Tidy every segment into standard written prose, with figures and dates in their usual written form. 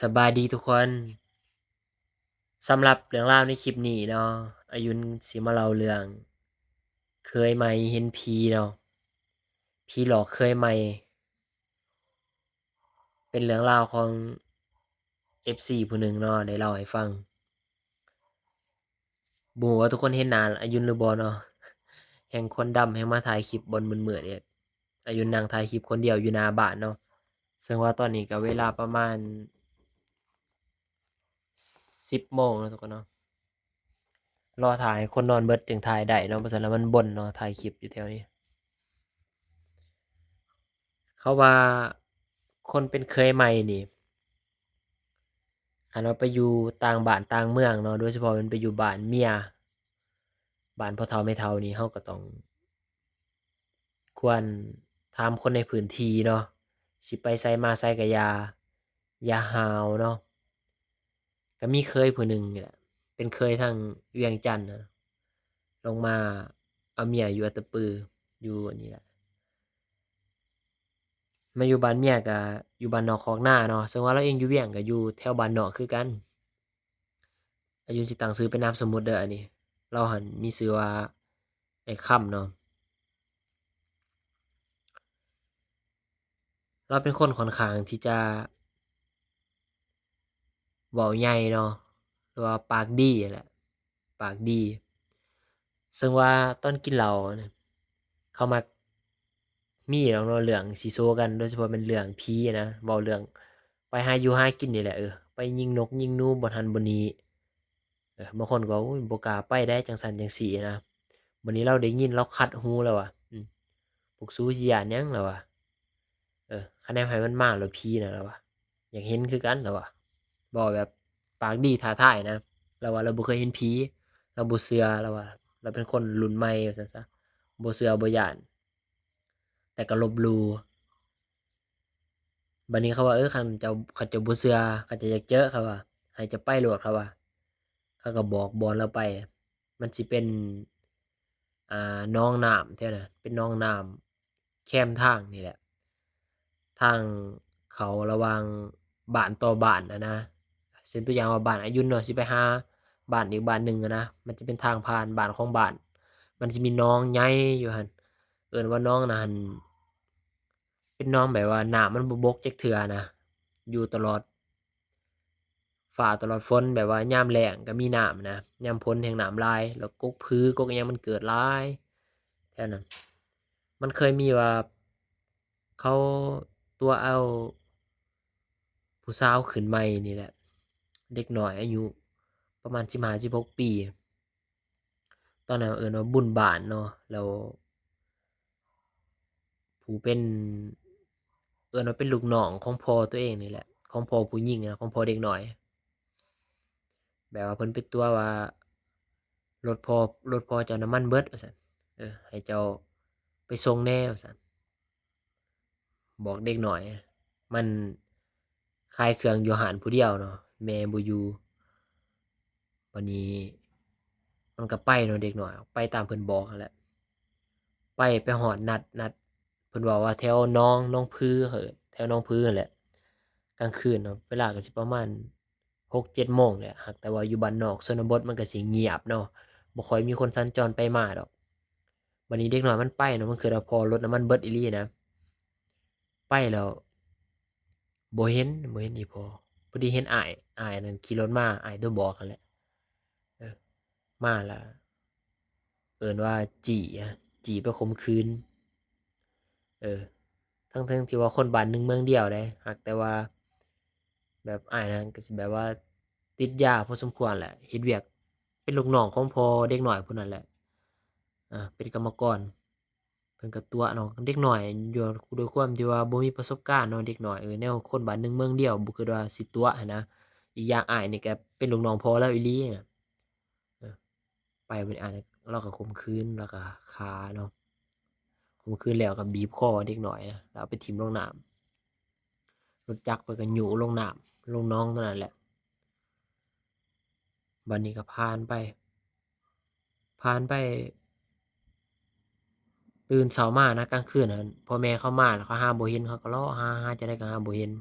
สบายดีทุกคนสำหรับเรื่องราวในคลิปนี้เนาะอายุนสิมาเล่าเรื่องเคยไหมเห็นผีเนาะผีหลอกเคยไหมเป็นเรื่องราวของ FC ผู้หนึ่งเนาะได้เล่าให้ฟังบ่รู้ว่าทุกคนเห็นหน้าอายุนหรือบ่เนาะแฮ่งคนดำแฮ่งมาถ่ายคลิปบนมืดๆเนี่ยอายุนนั่งถ่ายคลิปคนเดียวอยู่หน้าบ้านเนาะซึ่งว่าตอนนี้ก็เวลาประมาณ10โมงแล้วทุกคนเนาะรอถ่ายให้คนนอนเบิดจึงถ่ายได้เนาะบ่ซั้นแล้วมันบ่นเนาะถ่ายคลิปอยู่แถวนี้ เขาว่าคนเป็นเคยใหม่นี่คันว่าไปอยู่ต่างบ้านต่างเมืองเนาะโดยเฉพาะมันไปอยู่บ้านเมียบ้านพ่อเฒ่าแม่เฒ่านี่เราก็ต้องควรถามคนในพื้นที่เนาะสิไปไสมาไสก็อย่าห้าวเนาะก็มีเคยผู้หนึ่งนี่แหละเป็นเคยทางเวียงจันทน์น่ะลงมาเอาเมียอยู่อัตตปืออยู่อันนี้แหละมาอยู่บ้านเมียก็อยู่บ้านนอกคอกนาเนาะซึ่งว่าเราเองอยู่เวียงก็อยู่แถวบ้านนอกคือกัน อายุสิตั้งชื่อเป็นนามสมมุติเด้ออันนี้เราหั้นมีชื่อว่าไอ้ค่ำเนาะเราเป็นคนค่อนข้างที่จะเว้าใหญ่เนาะหรือว่าปากดีนั่นแหละปากดีซึ่งว่าตอนกินเหล้าน่ะเขามักมีดอกเนาะเรื่องสิโซกันโดยเฉพาะเป็นเรื่องผีอะนะเว้าเรื่องไปหาอยู่หากินนี่แหละไปยิงนกยิงหนูบ่ทันบ่หนีบางคนก็ว่าอุ๊ยบ่กล้าไปได้จั่งซั้นจั่งซี้นะบัดนี้เราได้ยินเราคัดหูแล้วอะพวกซูสิย้านหยังแล้ววะ คะแนนไผมันมาแล้วผีน่ะเราว่าอยากเห็นคือกันเราว่าเว้าแบบปากดีท้าทายนะเราว่าเราบ่เคยเห็นผีเราบ่เชื่อเราว่าเราเป็นคนรุ่นใหม่ว่าซั่นซะบ่เชื่อบ่ย้านแต่ก็ลบหลู่บัดนี้เขาว่าคันเจ้าบ่เชื่อคันเจ้าอยากเจอเขาว่าให้เจ้าไปโลดเขาว่าเขาก็บอกบอนเราไปมันสิเป็นหนองน้ำแถวนั้นเป็นหนองน้ำแคมทางนี่แหละ ทางเขาระหว่างบ้านต่อบ้านนะเช่นตัวอย่างว่าบ้านอายุนเนาะสิไปหาบ้านอีกบ้านหนึ่งอะนะมันจะเป็นทางผ่านบ้านของบ้านมันสิมีหนองใหญ่อยู่หั่นเอิ้นว่าหนองน่ะหั่นเป็นหนองแบบว่าน้ำมันบ่บกจักเทื่อนะอยู่ตลอดฟ้าตลอดฝนแบบว่ายามแล้งก็มีน้ำนะยามฝนแฮ่งน้ำหลายแล้วกกพือกกอิหยังมันเกิดหลายแถวนั้นมันเคยมีว่าเขาตัวเอาผู้สาวขึ้นใหม่นี่แหละ เด็กน้อยอายุประมาณ15-16ปีตอนนั้นเอิ้นว่าบุญบ้านเนาะแล้วผู้เป็นเอิ้นว่าเป็นลูกน้องของพ่อตัวเองนี่แหละของพ่อผู้หญิงอะของพ่อเด็กน้อยแบบว่าเพิ่นไปตั๋วว่ารถพ่อเจ้าน้ำมันเบิดว่าซั่นให้เจ้าไปส่งแหน่ว่าซั่นบอกเด็กน้อยมันขายเครื่องอยู่ห้านผู้เดียวเนาะแม่บ่อยู่บัดนี้มันก็ไปเนาะเด็กน้อยไปตามเพิ่นบอกนั่นแหละ ไปฮอดนัดเพิ่นเว้าว่าแถวหนองผือแถวหนองผือนั่นแหละกลางคืนเนาะเวลาก็สิประมาณ6-7โมงแหละหักแต่ว่าอยู่บ้านนอกชนบทมันก็สิเงียบเนาะบ่ค่อยมีคนสัญจรไปมาดอกบัดนี้เด็กน้อยมันไปเนาะมันคือว่าพอรถน้ำมันเบิดอีหลีนะไปแล้วบ่เห็นอีพ่อพอดีเห็นอ้ายนั่นขี่รถมาอ้ายตัวบอกนั่นแหละเออมาแล้วเอิ้นว่าจี้ไปข่มขืนเออ ทั้งที่ว่าคนบ้านหนึ่งเมืองเดียวเดะหักแต่ว่าแบบอ้ายนั้นก็สิแบบว่าติดยาพอสมควรแหละเฮ็ดเวียกเป็นลูกน้องของพ่อเด็กน้อยผู้นั้นแหละเป็นกรรมกรเพิ่นก็ตั๋วเนาะเด็กน้อยอยู่ด้วยความที่ว่าบ่มีประสบการณ์เนาะเด็กน้อยแนวคนบ้านหนึ่งเมืองเดียวบ่คิดว่าสิตั๋วหั้นนะอีกอย่างอ้ายนี่ก็เป็นลูกน้องพ่อเลาอีหลีน่ะเออไปบัดนี้อ้ายเลาก็ข่มขืนแล้วก็ฆ่าเนาะข่มขืนแล้วก็บีบคอเด็กน้อยนะแล้วเอาไปถิ้มลงน้ำ รถจักรเพิ่นก็หยูลงน้ำลงหนองเท่านั้นแหละบัดนี้ก็ผ่านไปตื่นเช้ามานะกลางคืนนั้นพ่อแม่เขามาแล้วเขาหาบ่เห็นเขาก็เลาะหาจั่งใดก็หาบ่เห็น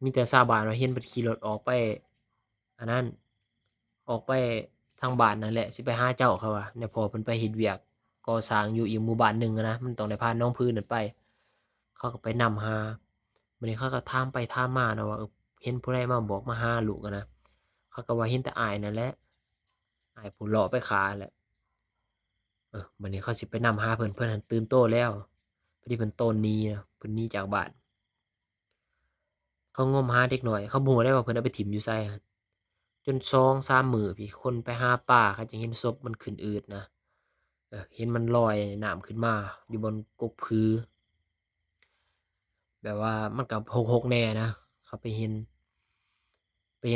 มีแต่ชาวบ้านว่าเห็นเพิ่นขี่รถออกไปอันนั้นออกไปทางบ้านนั่นแหละสิไปหาเจ้าเขาว่าเนี่ยพ่อเพิ่นไปเฮ็ดเวียกก่อสร้างอยู่อีกหมู่บ้านหนึ่งอะนะมันต้องได้ผ่านหนองผือนั่นไปเขาก็ไปนำหาบัดนี้เขาก็ถามไปถามมาเนาะว่าเห็นผู้ใดมาบอกมาหาลูกอะนะเขาก็ว่าเห็นแต่อ้ายนั่นแหละอ้ายผู้เลาะไปขานั่นแหละบัดนี้เขาสิไปนำหาเพิ่นเพิ่นหั้นตื่นโตแล้วพอดีเพิ่นโตนหนีอะเพิ่นหนีจากบ้านเขางมหาเด็กน้อยเขาบ่ฮู้ได้ว่าเพิ่นเอาไปถิ้มอยู่ไสอะ จน2-3มื้อพี่คนไปหาปลาเขาจะเห็นศพมันขึ้นอืดนะเห็นมันลอยน้ำขึ้นมาอยู่บนกกพือแบบว่ามันก็หกๆแหน่นะเขาไปเห็น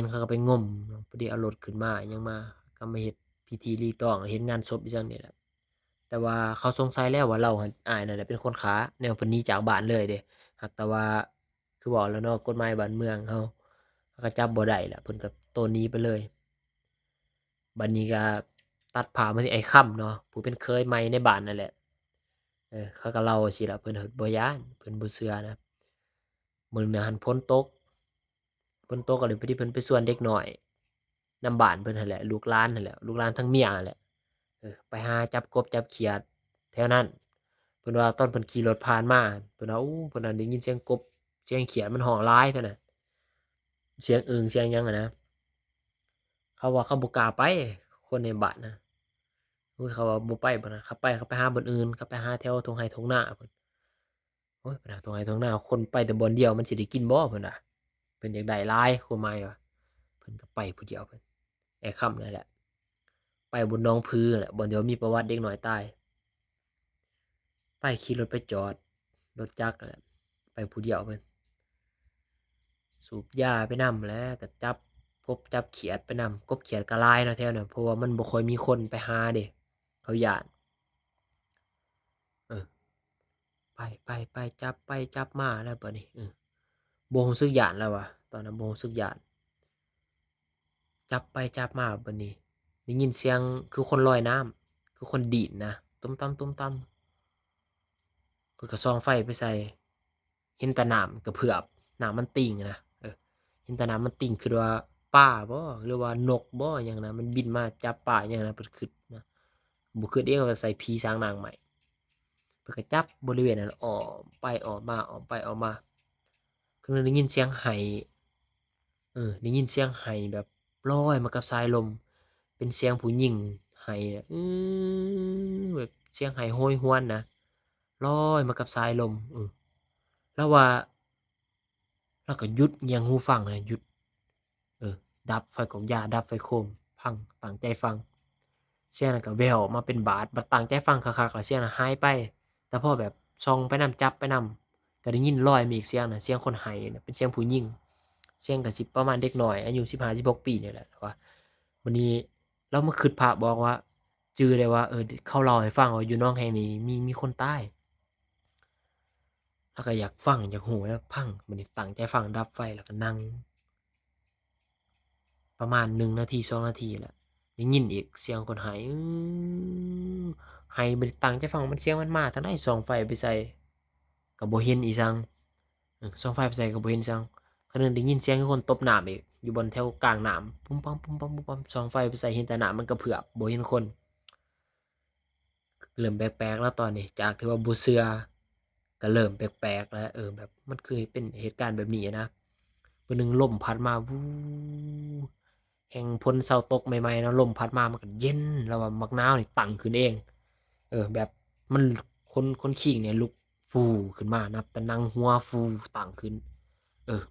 เขาก็ไปงมพอดีเอารถขึ้นมาอิหยังมาก็มาเฮ็ดพิธีรีตองเฮ็ดงานศพอีจั่งนี้แหละแต่ว่าเขาสงสัยแล้วว่าเราอะอ้ายนั่นแหละเป็นคนฆ่าแนวเพิ่นหนีจากบ้านเลยเดะหักแต่ว่าคือเว้าแล้วเนาะกฎหมายบ้านเมืองเขาก็จับบ่ได้แหละเพิ่นก็โตหนีไปเลย บัดนี้ก็ตัดภาพมาที่ไอ้ค่ำเนาะผู้เป็นเขยใหม่ในบ้านนั่นแหละเขาก็เล่าจั่งซี้ล่ะเพิ่นบ่ย้านเพิ่นบ่เชื่อนะมื้อนั้นหั้นฝนตกก็เลยพอดีเพิ่นไปชวนเด็กน้อยนำบ้านเพิ่นนั่นแหละลูกหลานนั่นแหละลูกหลานทั้งเมียนั่นแหละไปหาจับกบจับเขียดแถวนั้นเพิ่นว่าตอนเพิ่นขี่รถผ่านมาเพิ่นว่าเพิ่นน่ะได้ยินเสียงกบเสียงเขียดมันร้องหลายเท่านั้นเสียงอึ่งเสียงหยังอะนะเขาว่าเขาบ่กล้าไปคนในบ้านนะ อุ้ยเขาว่าบ่ไปบ่นะเขาไปหาบ่อนอื่นเขาไปหาแถวทุ่งไร่ทุ่งนาพุ่นโอ๊ยเพิ่นว่าทุ่งไร่ทุ่งนาคนไปแต่บ่อนเดียวมันสิได้กินบ่เพิ่นว่าเพิ่นอยากได้หลายความหมายว่าเพิ่นก็ไปผู้เดียวเพิ่นไอ้ค่ำนั่นแหละไปบนหนองผือนั่นแหละบ่อนที่ว่ามีประวัติเด็กน้อยตายไปขี่รถไปจอดรถจักรนั่นแหละไปผู้เดียวเพิ่นสูบยาไปนำแหล้วก็จับกบจับเขียดไปนำกบเขียดก็หลายเนาะแถวนั้นเพราะว่ามันบ่ค่อยมีคนไปหาเดะเขาย้านเออ ไปจับไปจับมาแล้วบัดนี้บ่รู้สึกย้านแล้วว่ะตอนนั้นบ่รู้สึกย้านจับไปจับมาบัดนี้ได้ยินเสียงคือคนลอยน้ำคือคนดีดนะตุ้มตั้มๆเพิ่นก็ส่องไฟไปใส่เห็นแต่น้ำกระเพือบน้ำมันติ่งนะเห็นแต่น้ำมันติ่งคิดว่าปลาบ่หรือว่านกบ่หยังนะมันบินมาจับปลาอิหยังนะเพิ่นคิดนะบ่คิดเองว่าใส่ผีสางนางใหม่เพิ่นก็จับบริเวณนั้นอ้อมไปอ้อมมาอ้อมไปอ้อมมาก็เลยได้ยินเสียงไห้ ได้ยินเสียงไห้แบบลอยมากับสายลมเป็นเสียงผู้หญิงไห้อะแบบเสียงไห้โหยหวนนะลอยมากับสายลมแล้วว่าเราก็หยุดเงียงหูฟังเลยหยุดเออดับไฟกงยาดับไฟโคมพังตั้งใจฟังเสียงนั้นก็แว่วมาเป็นบาดบัดตั้งใจฟังคักๆแล้วเสียงนั้นหายไปแต่พอแบบส่องไปนำจับไปนำก็ได้ยินลอยมาอีกเสียงน่ะเสียงคนไห้น่ะเป็นเสียงผู้หญิง เสียงก็สิประมาณเด็กน้อยอายุ15-16ปีนี่แหละว่าวันนี้เรามาคิดภาพบอกว่าจื่อได้ว่าเขาเล่าให้ฟังว่าอยู่หนองแห่งนี้มีคนตายเราก็อยากฟังอยากรู้แล้วพังบัดนี้ตั้งใจฟังดับไฟแล้วก็นั่งประมาณ1นาที2นาทีแหละได้ยินอีกเสียงคนไห้บัดนี้ตั้งใจฟังมันเสียงมันมาทางใดส่องไฟไปใส่ก็บ่เห็นอีสังส่องไฟไปใส่ก็บ่เห็นอีสังก็นึงได้ยินเสียงคือคนตบน้ำอีกอยู่บนแถวกลางน้ำปุ้มปังส่องไฟไปใส่เห็นแต่น้ำมันกระเพื่อมบ่เห็นคนเริ่มแปลกๆแล้วตอนนี้จากที่ว่าบ่เชื่อก็เริ่มแปลกๆแล้วแบบมันคือเป็นเหตุการณ์แบบนี้อะนะมื้อหนึ่งลมพัดมาวูแฮ่งพ้นเสาตกใหม่ๆเนาะลมพัดมามันก็เย็นแล้วว่าบักนาวนี่ตั้งขึ้นเองแบบมันคนขิงเนี่ยลุกฟูขึ้นมานับแต่นั่งหัวฟูตั้งขึ้น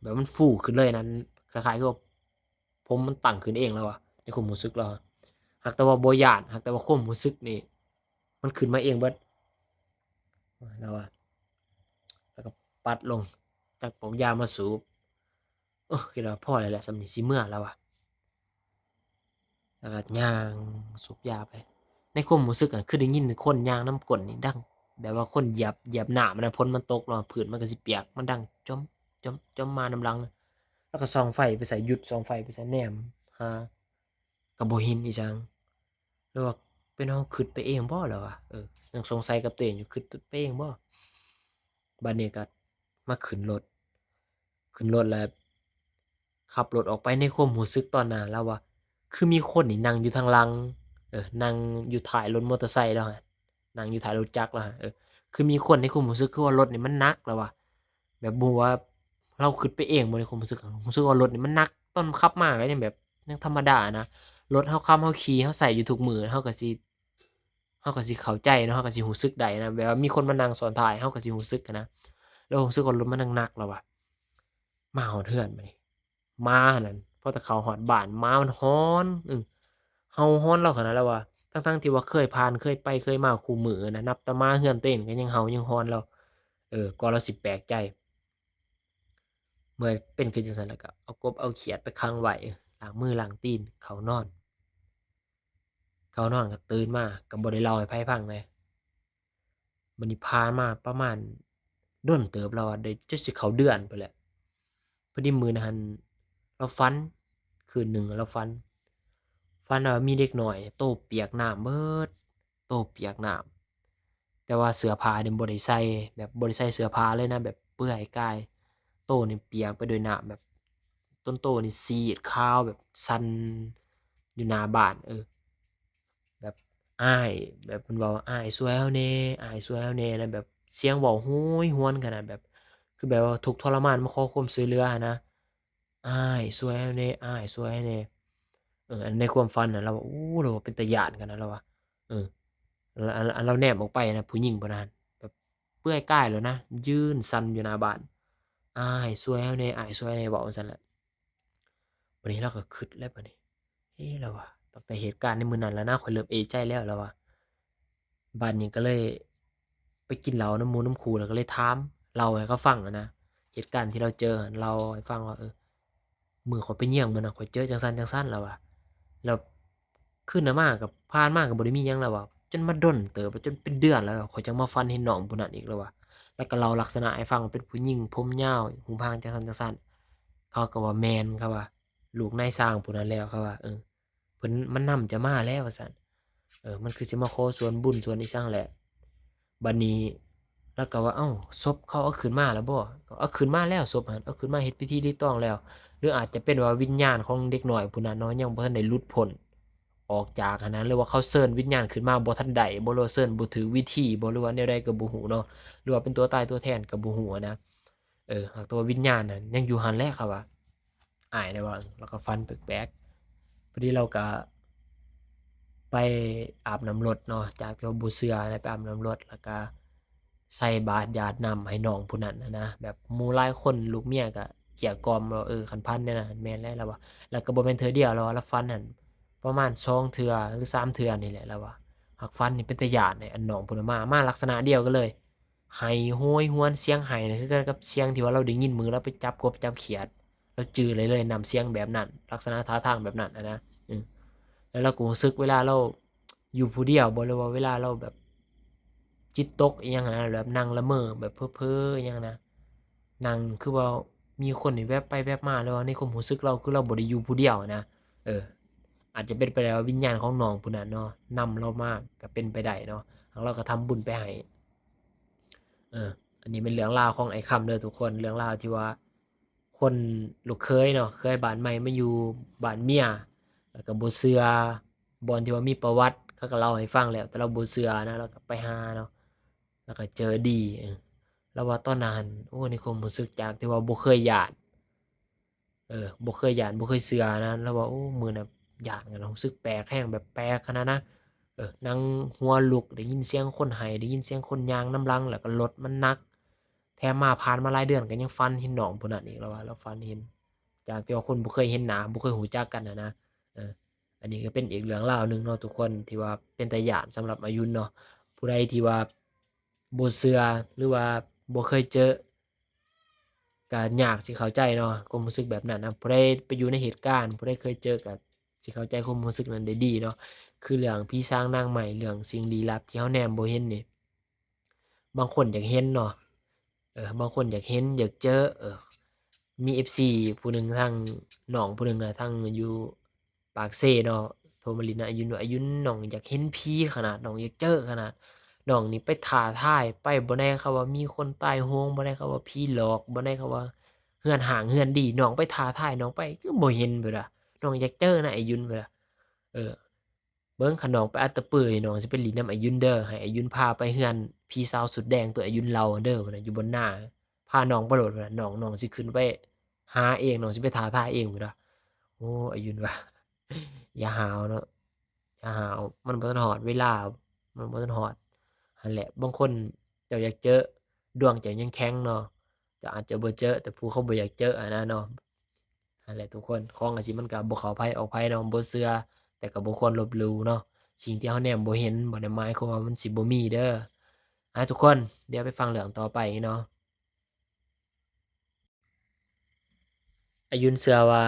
แบบมันฟูขึ้นเลยนั้นคล้ายๆกับผมมันตั้งขึ้นเองแล้วอะในความรู้สึกเราหากแต่ว่าบ่ย้านหากแต่ว่าความรู้สึกนี่มันขึ้นมาเองเบิดแล้วอะแล้วก็ปัดลงจักเอายามาสูบคิดว่าพอแล้วแหละส่ำนี้สิเมื่อแล้วอะแล้วก็ย่างสูบยาไปในความรู้สึกอะคือได้ยินคนย่างนำก้นนี่ดังแบบว่าคนเหยียบน้ำอะนะฝนมันตกเนาะพื้นมันก็สิเปียกมันดังจ้อมจ้อมมานำหลังแล้วก็ส่องไฟไปใส่หยุดส่องไฟไปใส่แนมหาก็บ่เห็นอีจังหรือว่าเป็นเราคิดไปเองบ่ล่ะวะยังสงสัยกับตัวเองอยู่คิดไปเองบ่บัดนี้ก็มาขึ้นรถแล้ว ขับรถออกไปในความรู้สึกตอนนั้นแล้วว่าคือมีคนนี่นั่งอยู่ทางหลังนั่งอยู่ท้ายรถมอเตอร์ไซค์แล้วหั้นนั่งอยู่ท้ายรถจักรแล้วหั้นคือมีคนในความรู้สึกคือว่ารถนี่มันหนักแล้วว่ะแบบบ่รู้ว่าเราคิดไปเองบ่ในความรู้สึกอะรู้สึกว่ารถนี่มันหนักตอนขับมาก็ยังแบบยังธรรมดานะรถเราขับเราขี่เราใช้อยู่ทุกมื้อเราก็สิเข้าใจเนาะเราก็สิรู้สึกได้นะแบบว่ามีคนมานั่งซ้อนท้ายเราก็สิรู้สึกอะนะแล้วรู้สึกว่ารถมันหนักๆแล้วว่ะ มาฮอดเรือนบัดนี้หมาหั้นนั่นพอแต่เข้าฮอดบ้านหมามันหอนเห่าหอนเลาขนาดนั้นว่าทั้งๆที่ว่าเคยผ่านเคยไปเคยมาคู่มื้อนะนับแต่หมาเรือนตัวเองก็ยังเห่ายังหอนแล้วกว่าเราสิแปลกใจเมื่อเป็นขึ้นจั่งซั้นแล้วก็เอากบเอาเขียดไปขังไว้ล้างมือล้างตีนเข้านอนก็ตื่นมาก็บ่ได้เล่าให้ไผฟังเลยบัดนี้ผ่านมาประมาณโดนเติบแล้วอะได้จนสิเข้าเดือนพู้นแหละพอดีมื้อนั้นเราฝันคืนหนึ่งเราฝันว่ามีเด็กน้อยโตเปียกน้ำเบิดโตเปียกน้ำแต่ว่าเสื้อผ้านี่บ่ได้ใส่แบบบ่ได้ใส่เสื้อผ้าเลยนะแบบเปลือยกายโตนี่เปียกไปด้วยน้ำแบบต้นโตนี่ซีดขาวแบบสั่นอยู่หน้าบ้านแบบอ้ายแบบเพิ่นเว้าว่าอ้ายช่วยเราแหน่อ้ายช่วยเราแหน่แล้วแบบเสียงเว้าโหยหวนขนาดแบบคือแบบว่าทุกข์ทรมานมาขอความช่วยเหลืออะนะอ้ายช่วยเราแหน่อ้ายช่วยเราแหน่ อันในความฝันน่ะเราว่าโอ้เราว่าเป็นตาย้านขนาดเราว่าเอออันเราแนมออกไปนะผู้หญิงผู้นั้นแบบเปลือยกายแล้วนะยืนสั่นอยู่หน้าบ้านอ้ายช่วยเราแหน่อ้ายช่วยเราแหน่เว้าจั่งซั้นแหละบัดนี้เราก็คิดแล้วบัดนี้เอ๊เราว่าตั้งแต่เหตุการณ์ในมื้อนั้นแล้วนะข้อยเริ่มเอะใจแล้วเราว่าบัดนี้ก็เลยไปกินเหล้านำหมู่นำคู่แล้วก็เลยถามเล่าให้เขาฟังอะนะเหตุการณ์ที่เราเจออะเล่าให้ฟังว่ามื้อข้อยไปเยี่ยมมื้อนั้นข้อยเจอจั่งซั้นๆแล้วว่า แล้วคืนนั้นมาก็ผ่านมาก็บ่ได้มีหยังแล้วอะจนมาดนเติบจนเป็นเดือนแล้วข้อยจังมาฝันเห็นน้องผู้นั้นอีกแล้วว่าแล้วก็เล่าลักษณะให้ฟังว่าเป็นผู้หญิงผมยาวหูพางจั่งซั้นๆเขาก็ว่าแม่นเขาว่าลูกนายช่างผู้นั้นแล้วเขาว่าเพิ่นมันนำจะมาแล้วว่าซั่นมันคือสิมาขอส่วนบุญส่วนอิซังแหละบัดนี้เลาก็ว่าอ้าวศพเขาเอาขึ้นมาแล้วบ่ก็เอาขึ้นมาแล้วศพหั้นเอาขึ้นมาเฮ็ดพิธีรีตองแล้ว หรืออาจจะเป็นว่าวิญญาณของเด็กน้อยผู้นั้นเนาะยังบ่ทันได้หลุดพ้นออกจากอันนั้นหรือว่าเขาเชิญวิญญาณขึ้นมาบ่ทันได้บ่หรือว่าเชิญบ่ถูกวิธีบ่หรือว่าแนวใดก็บ่ฮู้เนาะหรือว่าเป็นตัวตายตัวแทนก็บ่ฮู้อะนะหากแต่ว่าวิญญาณน่ะยังอยู่หั้นแหละเขาว่าอ้ายน่ะว่าแล้วก็ฝันแปลกๆพอดีเราก็ไปอาบน้ำรดเนาะจากที่ว่าบ่เชื่อนะไปอาบน้ำรดแล้วก็ใส่บาตรหยาดน้ำให้น้องผู้นั้นอะนะแบบหมู่หลายคนลูกเมียก็เกลี้ยกล่อมว่าคันพันเนี่ยน่ะแม่นแล้วเราว่า แล้วก็บ่แม่นเทื่อเดียวแล้วอะเราฝันหั้นประมาณ2เทื่อหรือ3เทื่อนี่แหละเราว่าหักฝันนี่เป็นตาย้านไอ้อันน้องพู้นน่ะมาลักษณะเดียวกันเลยไห้โหยหวนเสียงไห้น่ะคือกันกับเสียงที่ว่าเราได้ยินมื้อเราไปจับกบจับเขียดเราจื้อเลยนำเสียงแบบนั้นลักษณะท่าทางแบบนั้นอะนะอือแล้วเราก็รู้สึกเวลาเราอยู่ผู้เดียวบ่หรือว่าเวลาเราแบบจิตตกอิหยังหั้นนะแบบนั่งละเมอแบบเพ้อๆอิหยังนะนั่งคือว่ามีคนนี่แวบไปแวบมาแล้วในความรู้สึกเราคือเราบ่ได้อยู่ผู้เดียวอะนะเอออาจจะเป็นไปได้ว่าวิญญาณของน้องผู้นั้นเนาะนำเรามาก็เป็นไปได้เนาะแล้วเราก็ทำบุญไปให้ เอออันนี้เป็นเรื่องราวของไอ้ค่ำเด้อทุกคนเรื่องราวที่ว่าคนลูกเขยเนาะเคยบ้านใหม่มาอยู่บ้านเมียแล้วก็บ่เชื่อบ่อนที่ว่ามีประวัติเขาก็เล่าให้ฟังแล้วแต่เราบ่เชื่อนะเราก็ไปหาเนาะแล้วก็เจอดีแล้วว่าตอนนั้นโอ้ในความรู้สึกจากที่ว่าบ่เคยย้านบ่เคยย้านบ่เคยเชื่อนะแล้วว่าโอ้มื้อนั้นย้านกันรู้สึกแปลกแรงแบบแปลกขนาดนะนั่งหัวลุกได้ยินเสียงคนไห้ได้ยินเสียงคนย่างนำหลังแล้วก็รถมันหนัก แถมมาผ่านมาหลายเดือนก็ยังฝันเห็นน้องผู้นั้นอีกแล้วว่าเราฝันเห็นจากที่ว่าคนบ่เคยเห็นหน้าบ่เคยรู้จักกันอะนะเอออันนี้ก็เป็นอีกเรื่องราวหนึ่งเนาะทุกคนที่ว่าเป็นตาย้านสำหรับอายุเนาะผู้ใดที่ว่าบ่เชื่อหรือว่าบ่เคยเจอก็ยากสิเข้าใจเนาะความรู้สึกแบบนั้นนะผู้ใดไปอยู่ในเหตุการณ์ผู้ใดเคยเจอก็สิเข้าใจความรู้สึกนั้นได้ดีเนาะคือเรื่องผีสางนางไม้เรื่องสิ่งลี้ลับที่เราแนมบ่เห็นนี่บางคนอยากเห็นเนาะ บางคนอยากเห็นอยากเจอมี FC ผู้หนึ่งทางน้องผู้หนึ่งอะทางอยู่ปากเซเนาะโทรมาลินอายุว่าอายุน้องอยากเห็นผีขนาดน้องอยากเจอขนาดน้องนี่ไปท้าทายไปบ่ได้เขาว่ามีคนตายโหงบ่ได้เขาว่าผีหลอกบ่ได้เขาว่า เฮือนห้างเฮือนดีน้องไปท้าทายน้องไปคือบ่เห็นเบิดอะน้องอยากเจอนะไอ้ยุนเบิดอะเออเบิ่งคันน้องไปอัตตปือนี่น้องสิไปเล่นนำไอ้ยุนเด้อให้ไอ้ยุนพาไปเฮือนพี่สาวสุดแดงตัวไอ้ยุนเลาเด้อพุ่นน่ะอยู่บนหน้าพาน้องไปโลดพุ่นน่ะน้องสิขึ้นไปหาเองน้องสิไปท้าทายเองพุ่นน่ะโอ้ไอ้ยุนว่าอย่าหาวเนาะอย่าหาวมันบ่ทันฮอดเวลามันบ่ทันฮอดนั่นแหละบางคนเจ้าอยากเจอดวงเจ้ายังแข็งเนาะ จะอาจจะบ่เจอแต่ผู้เขาบ่อยากเจออะนะเนาะนั่นแหละทุกคนของจั่งซี้มันก็บ่เข้าไผออกไผเนาะบ่เชื่อแต่ก็บ่ควรลบหลู่เนาะสิ่งที่เราแนมบ่เห็นบ่ได้หมายความว่ามันสิบ่มีเด้อทุกคนเดี๋ยวไปฟังเรื่องต่อไปเนาะอายุนเชื่อว่า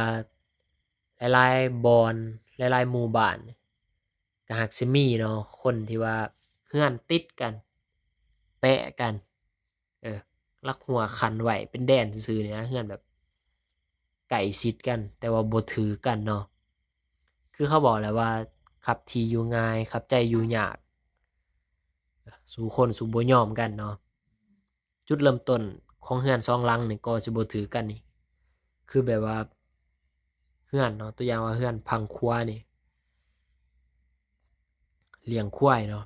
หลายๆบ่อนหลายๆหมู่บ้านก็มักสิมีเนาะคนที่ว่าเรือนติดกันแปะกันลักหัวคันไว้เป็นแดนซื่อๆนี่นะเรือนแบบใกล้ชิดกันแต่ว่าบ่ถือกันเนาะ คือเขาบอกแหละว่าครับที่อยู่ง่ายครับใจอยู่ยากสู่คนสู่บ่ยอมกันเนาะจุดเริ่มต้นของเรือนสองหลังนี่ก็สิบ่ถือกันนี่คือแบบว่าเรือนเนาะตัวอย่างว่าเรือนพังครัวนี่เลี้ยงควายเนาะ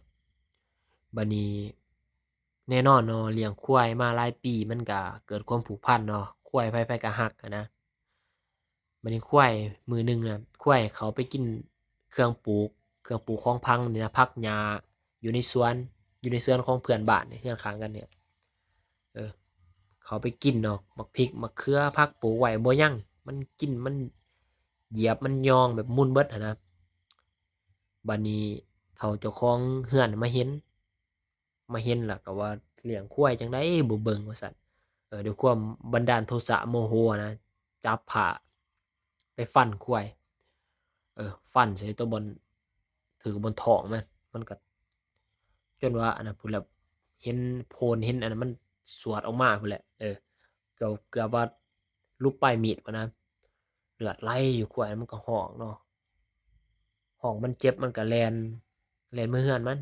บัดนี้แน่นอนเนาะเลี้ยงควายมาหลายปีมันก็เกิดความผูกพันเนาะควายไผๆก็รักอะนะบัดนี้ควายมื้อหนึ่งน่ะควายเขาไปกินเครื่องปลูกเครื่องปลูกของพังนี่นะพักหญ้าอยู่ในสวนอยู่ในสวนของเพื่อนบ้านนี่เรือนข้างกันเนี่ย เออเขาไปกินเนาะบักพริกบักเขือผักปลูกไว้บ่ยังมันกินมันเหยียบมันยองแบบมุนเบิดหั้นนะบัดนี้เฒ่าเจ้าของเรือนมาเห็นแล้วก็ว่าเลี้ยงควายจั่งใดบ่เบิ่งว่าซั่นด้วยความบันดาลโทสะโมโหอะนะจับผ้าไปฟันควายฟันใส่ตัวบอนถือบนท้องมันก็จนว่าอันนั้นพู้นแหล้วเห็นโพนเห็นอันนั้นมันสวดออกมาพู้นแหละเกือบว่ารูปปลายมีดพู้นนะเลือดไหลอยู่ควายมันก็ร้องเนาะร้องมันเจ็บมันก็แล่นมาเรือนมัน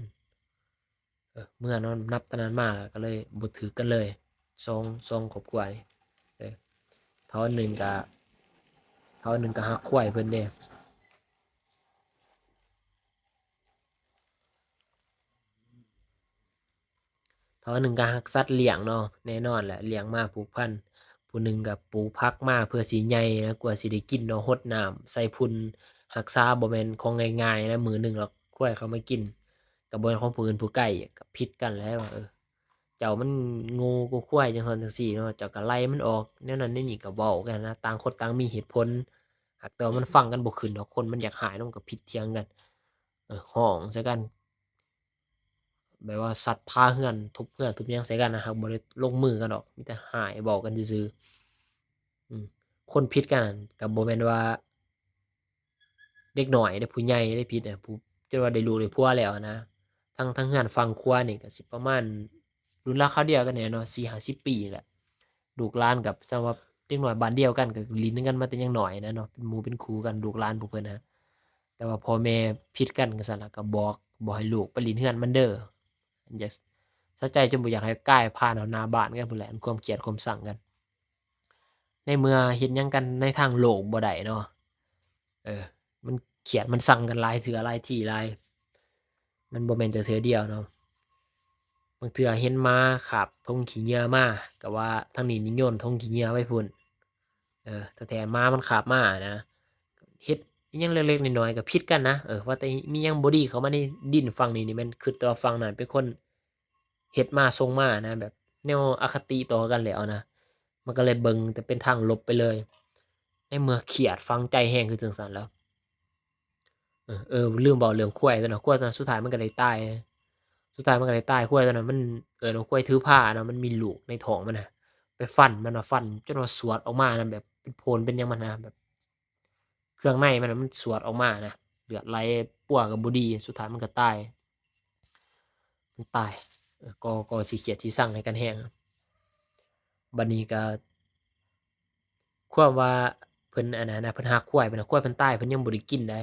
เมื่อนอนนับแต่นั้นมาก็เลยบ่ถือกันเลยสองครอบครัวนี่เออเท่าหนึ่งก็เท่าหนึ่งก็รักควายเพิ่นเด้ เพราะหนึ่งก็รักสัตว์เลี้ยงเนาะแน่นอนแหละเลี้ยงมาผูกพันผู้หนึ่งก็ปลูกผักมาเพื่อสิใหญ่นะกว่าสิได้กินเนาะรดน้ำใส่พุ่นรักษาบ่แม่นของง่ายๆนะมื้อหนึ่งแล้วควายเขามากินก็บ่แม่นของผู้อื่นผู้ใกล้ก็ผิดกันแหล้วว่าเจ้ามันโง่กว่าควายจั่งซั้นจั่งซี้เนาะเจ้าก็ไล่มันออกแนวนั้นแนวนี้ก็เว้ากันนะต่างคนต่างมีเหตุผลหากแต่ว่ามันฟังกันบ่ขึ้นดอกคนมันอยากหายเนาะมันก็ผิดเถียงกันร้องใส่กัน แบบว่าซัดพาเรือนทุบเรือนทุบหยังใส่กันนะครับบ่ได้ลงมือกันดอกมีแต่หายเว้ากันซื่อๆคนผิดกันนั่นก็บ่แม่นว่าเด็กน้อยเด้อผู้ใหญ่ได้ผิดอะผู้จนว่าได้ลูกได้ผัวแล้วอะนะทั้งเรือนฝั่งครัวนี่ก็สิประมาณรุ่นราวคราวเดียวกันนี่แหละเนาะ4-50ปีนี่แหละลูกหลานก็ส่ำว่าเด็กน้อยบ้านเดียวกันก็ลิ้นกันมาแต่ยังน้อยนะเนาะเป็นหมู่เป็นคู่กันลูกหลานพวกเพิ่นนะแต่ว่าพ่อแม่ผิดกันจั่งซั้นล่ะก็บอกให้ลูกไปลิ้นเรือนมันเด้ออย่า เสียใจจนบ่อยากให้กายผ่านเอาหน้าบ้านกันพู้นแหละอันความเกลียดความชังกันในเมื่อเฮ็ดหยังกันในทางโลกบ่ได้เนาะเออมันเกลียดมันชังกันหลายเทื่อหลายทีหลายมันบ่แม่นแต่เทื่อเดียวเนาะบางเทื่อเห็นหมาคาบธงขี้เหงื่อมาก็ว่าทางนี้นี่โยนธงขี้เหงื่อไว้พู้นแต่หมามันคาบมานะเฮ็ดอิหยังเล็กๆน้อยๆก็ผิดกันนะว่าแต่มีหยังบ่ดีเข้ามาในดินฝั่งนี้นี่แม่นคิดแต่ว่าฝั่งนั้นเป็นคนเฮ็ดมาส่งมานะแบบแนวอคติต่อกันแล้วนะ มันก็เลยเบิ่งแต่เป็นทางลบไปเลยในเมื่อเครียดฝังใจแรงคือจั่งซั้นแหล้วลืมเว้าเรื่องควายตัวนั้นควายตัวนั้นสุดท้ายมันก็ได้ตายสุดท้ายมันก็ได้ตายควายตัวนั้นมันเนาะควายถือผ้าเนาะมันมีลูกในท้องมันน่ะไปฟันมันน่ะฟันจนว่าสวดออกมาน่ะแบบเป็นโพรงเป็นหยังมันน่ะแบบเครื่องในมันน่ะมันสวดออกมาน่ะเลือดไหลปั่วก็บ่ดีสุดท้ายมันก็ตายมันตายก็สิเครียดสิชังให้กันแรงบัดนี้ก็ ความว่าเพิ่นอันนั้นน่ะเพิ่นรักควายเพิ่นน่ะควายเพิ่นตายเพิ่นยังบ่ได้กินเดะ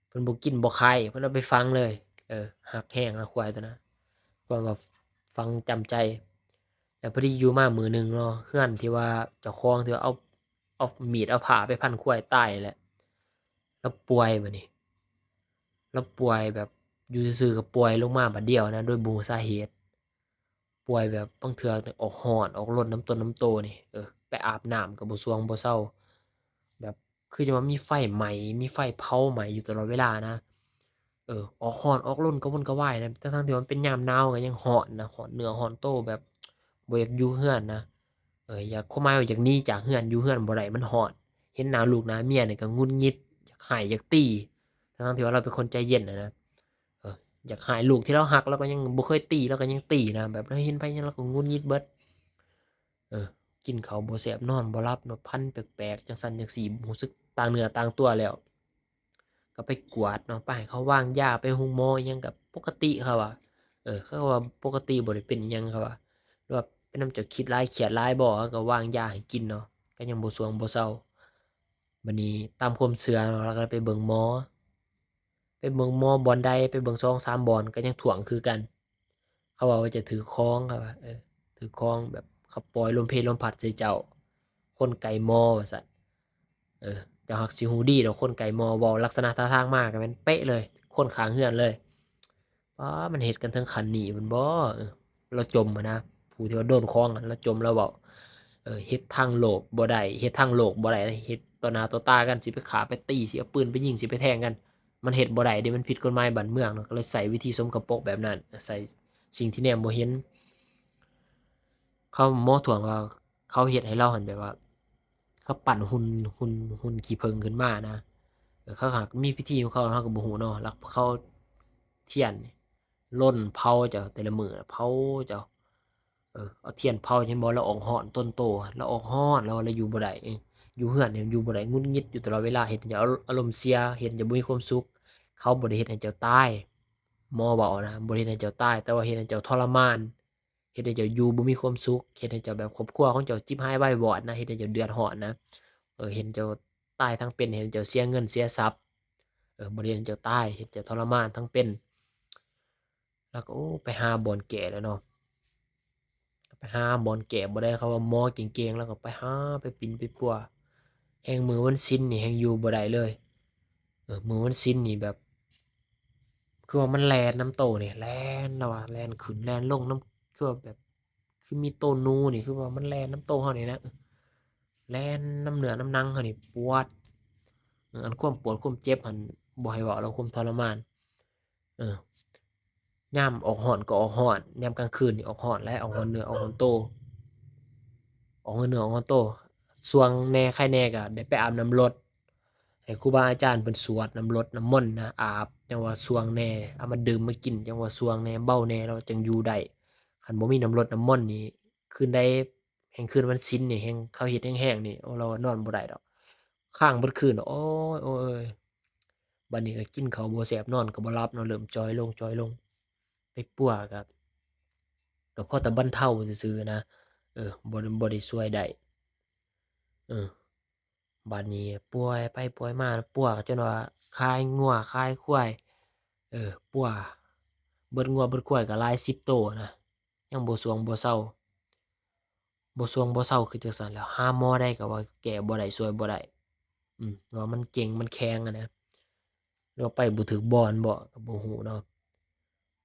เพิ่นบ่กินบ่คายเพิ่นเอาไปฝังเลยรักแรงนะควายตัวนั้นความว่าฝังจำใจ แล้วพอดีอยู่มามื้อหนึ่งเนาะเรือนที่ว่าเจ้าของที่ว่าเอามีดเอาผ้าไปพันควายตายนั่นแหละแล้วป่วยบัดนี้แล้วป่วยแบบอยู่ซื่อๆก็ป่วยลงมาบัดเดียวนะโดยบ่รู้สาเหตุป่วยแบบบางเทื่อนี่ออกร้อนออกรดน้ำต้นน้ำโตนี่ไปอาบน้ำก็บ่ส่วงบ่เซาแบบคือจั่งว่ามีไฟไหม้มีไฟเผาไหม้อยู่ตลอดเวลานะออกร้อนออกรนกระวนกระวายนะทั้งๆที่มันเป็นยามหนาวก็ยังร้อนนะร้อนเนื้อร้อนโตแบบบ่อยากอยู่เรือนนะ อยากความหมายว่าอยากหนีจากเรือนอยู่เรือนบ่ได้มันร้อนเห็นหน้าลูกหน้าเมียนี่ก็หงุดหงิดอยากร้ายอยากตีทั้งๆที่ว่าเราเป็นคนใจเย็นอะนะอยากร้ายลูกที่เรารักเราก็ยังบ่เคยตีเราก็ยังตีนะแบบเราเห็นไผหยังเราก็หงุดหงิดเบิดเออกินข้าวบ่แซ่บนอนบ่หลับเนาะพันแปลกๆจั่งซั้นจั่งซี้รู้สึกต่างเนื้อต่างตัวแล้วก็ไปกวดเนาะไปให้เขาวางยาไปโรงหมออิหยังก็ปกติเขาว่าเขาก็ว่าปกติบ่ได้เป็นอิหยังเขาว่าหรือว่าเป็นนำเจ้าคิดหลายเครียดหลายบ่เขาก็วางยาให้กินเนาะก็ยังบ่ส่วงบ่เซาบัดนี้ตามความเชื่อเนาะเราก็ไปเบิ่งหมอไปเบิ่งหมอบ่อนใดไปเบิ่ง2-3บ่อนก็ยังท่วงคือกันเขาว่าจะถือของเขาว่าถือของแบบเขาปล่อยลมเพลลมพัดใส่เจ้าคนไกลหมอว่าซั่น เจ้าฮักสิฮู้ดีดอกคนไกลมอเว้าลักษณะท่าทางมาก็แม่นเป๊ะเลยคนข้างเรือนเลยป๊ามันเฮ็ดกันถึงขั้นนี้พู้นบ่เราจมอะนะผู้ที่ว่าโดนของอะเราจมเราเว้าเฮ็ดทางโลภบ่ได้เฮ็ดทางโลกบ่ได้นะเฮ็ดต่อหน้าต่อตากันสิไปฆ่าไปตีสิเอาปืนไปยิงสิไปแทงกันมันเฮ็ดบ่ได้เดะมันผิดกฎหมายบ้านเมืองเนาะก็เลยใช้วิธีสมคบโปกแบบนั้นใส่สิ่งที่แนมบ่เห็น เขาโม้ถ่วงว่าเขาเฮ็ดให้เราหั้นแบบว่าเขาปั้นหุ่นขี้ผึ้งขึ้นมานะเขาก็มีพิธีของเขาเราก็บ่รู้เนาะแล้วเขาเทียนรนเผาเจ้าแต่ละมื้อเผาเจ้าเอาเทียนเผาเห็นบ่ละอองร้อนต้นโตละอองร้อนแล้วอยู่บ่ได้อยู่เรือนนี่อยู่บ่ได้หงุดหงิดอยู่ตลอดเวลาเฮ็ดให้เจ้าอารมณ์เสียเฮ็ดให้เจ้าบ่มีความสุขเขาบ่ได้เฮ็ดให้เจ้าตาย หมอเว้านะบ่ได้เฮ็ดให้เจ้าตายแต่ว่าเฮ็ดให้เจ้าทรมานเฮ็ดให้เจ้าอยู่บ่มีความสุขเฮ็ดให้เจ้าแบบครอบครัวของเจ้าจิบหายวายวอดนะเฮ็ดให้เจ้าเดือดร้อนนะเฮ็ดให้เจ้าตายทั้งเป็นเฮ็ดให้เจ้าเสียเงินเสียทรัพย์บ่ได้เฮ็ดให้เจ้าตายเฮ็ดให้เจ้าทรมานทั้งเป็นแล้วก็โอ้ไปหาบ่อนแก้แล้วเนาะก็ไปหาบ่อนแก้บ่ได้เขาว่าหมอเก่งๆแล้วก็ไปหาไปปิ้นไปปั่วแฮ่งมื้อวันศีลนี่แฮ่งอยู่บ่ได้เลยมื้อวันศีลนี่แบบ คือว่ามันแล่นนำโตนี่แล่นแล้วว่าแล่นขึ้นแล่นลงนำคือว่าแบบคือมีโตหนูนี่คือว่ามันแล่นนำโตเรานี่นะแล่นนำเนื้อนำหนังเรานี่ปวดอันความปวดความเจ็บหั้นบ่ให้เว้าแล้วความทรมานเออยามออกร้อนก็ออกร้อนยามกลางคืนนี่ออกร้อนหลายออกร้อนเนื้อออกร้อนโตออกร้อนเนื้อออกร้อนโตส่วงแหน่ไข้แหน่ก็ได้ไปอาบน้ำรดให้ครูบาอาจารย์เพิ่นสวดน้ำรดน้ำมนต์นะอาบจั่งว่าส่วงแหน่เอามาดื่มมากินจั่งว่าส่วงแหน่เบาแหน่แล้วจั่งอยู่ได้คันบ่มีน้ำรดน้ำมนต์นี่คืนใดแฮ่งคืนวันศีลนี่แฮ่งเขาเฮ็ดแรงๆนี่โอ้เรานอนบ่ได้ดอกค้างเบิดคืนโอ๊ยโอ๊ยบัดนี้ก็กินข้าวบ่แซ่บนอนก็บ่หลับเนาะเริ่มจอยลงไปปั่วก็พอแต่บรรเทาซื่อๆนะบ่ได้ช่วยได้เออ บัดนี้ป่วยไปป่วยมาปั่วจนว่าคายงัวคายควายปั่วเบิดงัวเบิดควายก็หลาย10โตนะยังบ่สวงบ่เซาบ่สวงบ่เซาคือจั่งซั้นแหล้วหาหมอได้ก็ว่าแก้บ่ได้ช่วยบ่ได้ว่ามันเก่งมันแข็งอะนะหรือว่าไปบ่ถึกบ่อนบ่ก็บ่รู้เนาะ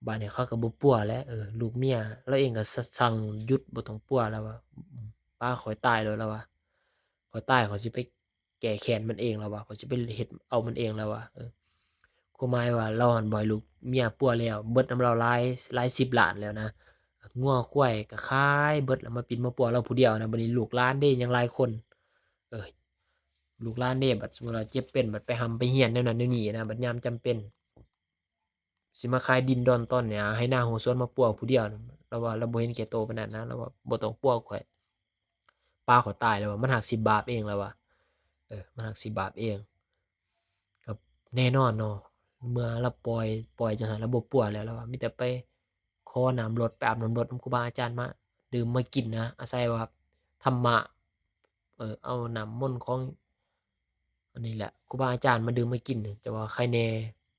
บัดนี้เขาก็บ่ปั่วแล้วลูกเมียเลาเองก็สั่งหยุดบ่ต้องปั่วแล้วว่าปาข้อยตายโลดแล้วว่าข้อยตายข้อยสิไปแก้แค้นมันเองแล้วว่าข้อยสิไปเฮ็ดเอามันเองแล้วว่าความหมายว่าเราหั้นบ่ให้ลูกเมียปั่วแล้วเบิดนำเราหลาย10ล้านแล้วนะงัวควายก็ขายเบิดแล้วมาปินมาปั่วเราผู้เดียวนะบัดนี้ลูกหลานเด้ยังหลายคนเออลูกหลานเด้บัดสมมุติว่าเจ็บเป็นบัดไปหำไปเหียนแนวนั้นแนวนี้นะบัดยามจำเป็นสิมาขายดินดอนต้นหญ้าให้นาหัวสวนมาปั่วผู้เดียวน่ะเราว่าเราบ่เห็นแก่โตปานนั้นนะเราว่าบ่ต้องปั่วข้อยปาข้อยตายแล้วว่ามันหัก10บาปเองแล้วว่ามันหัก10บาปเองก็แน่นอนเนาะเมื่อเราปล่อยจังซั้นเราบ่ปั่วแล้วเราว่ามีแต่ไปขอน้ำรดไปอาบน้ำรดนำครูบาอาจารย์มาดื่มมากินนะอาศัยว่าธรรมะเอาน้ำมนต์ของ อันนี้แหละครูบาอาจารย์มาดื่มมากินนี่จะว่าไข้แหน่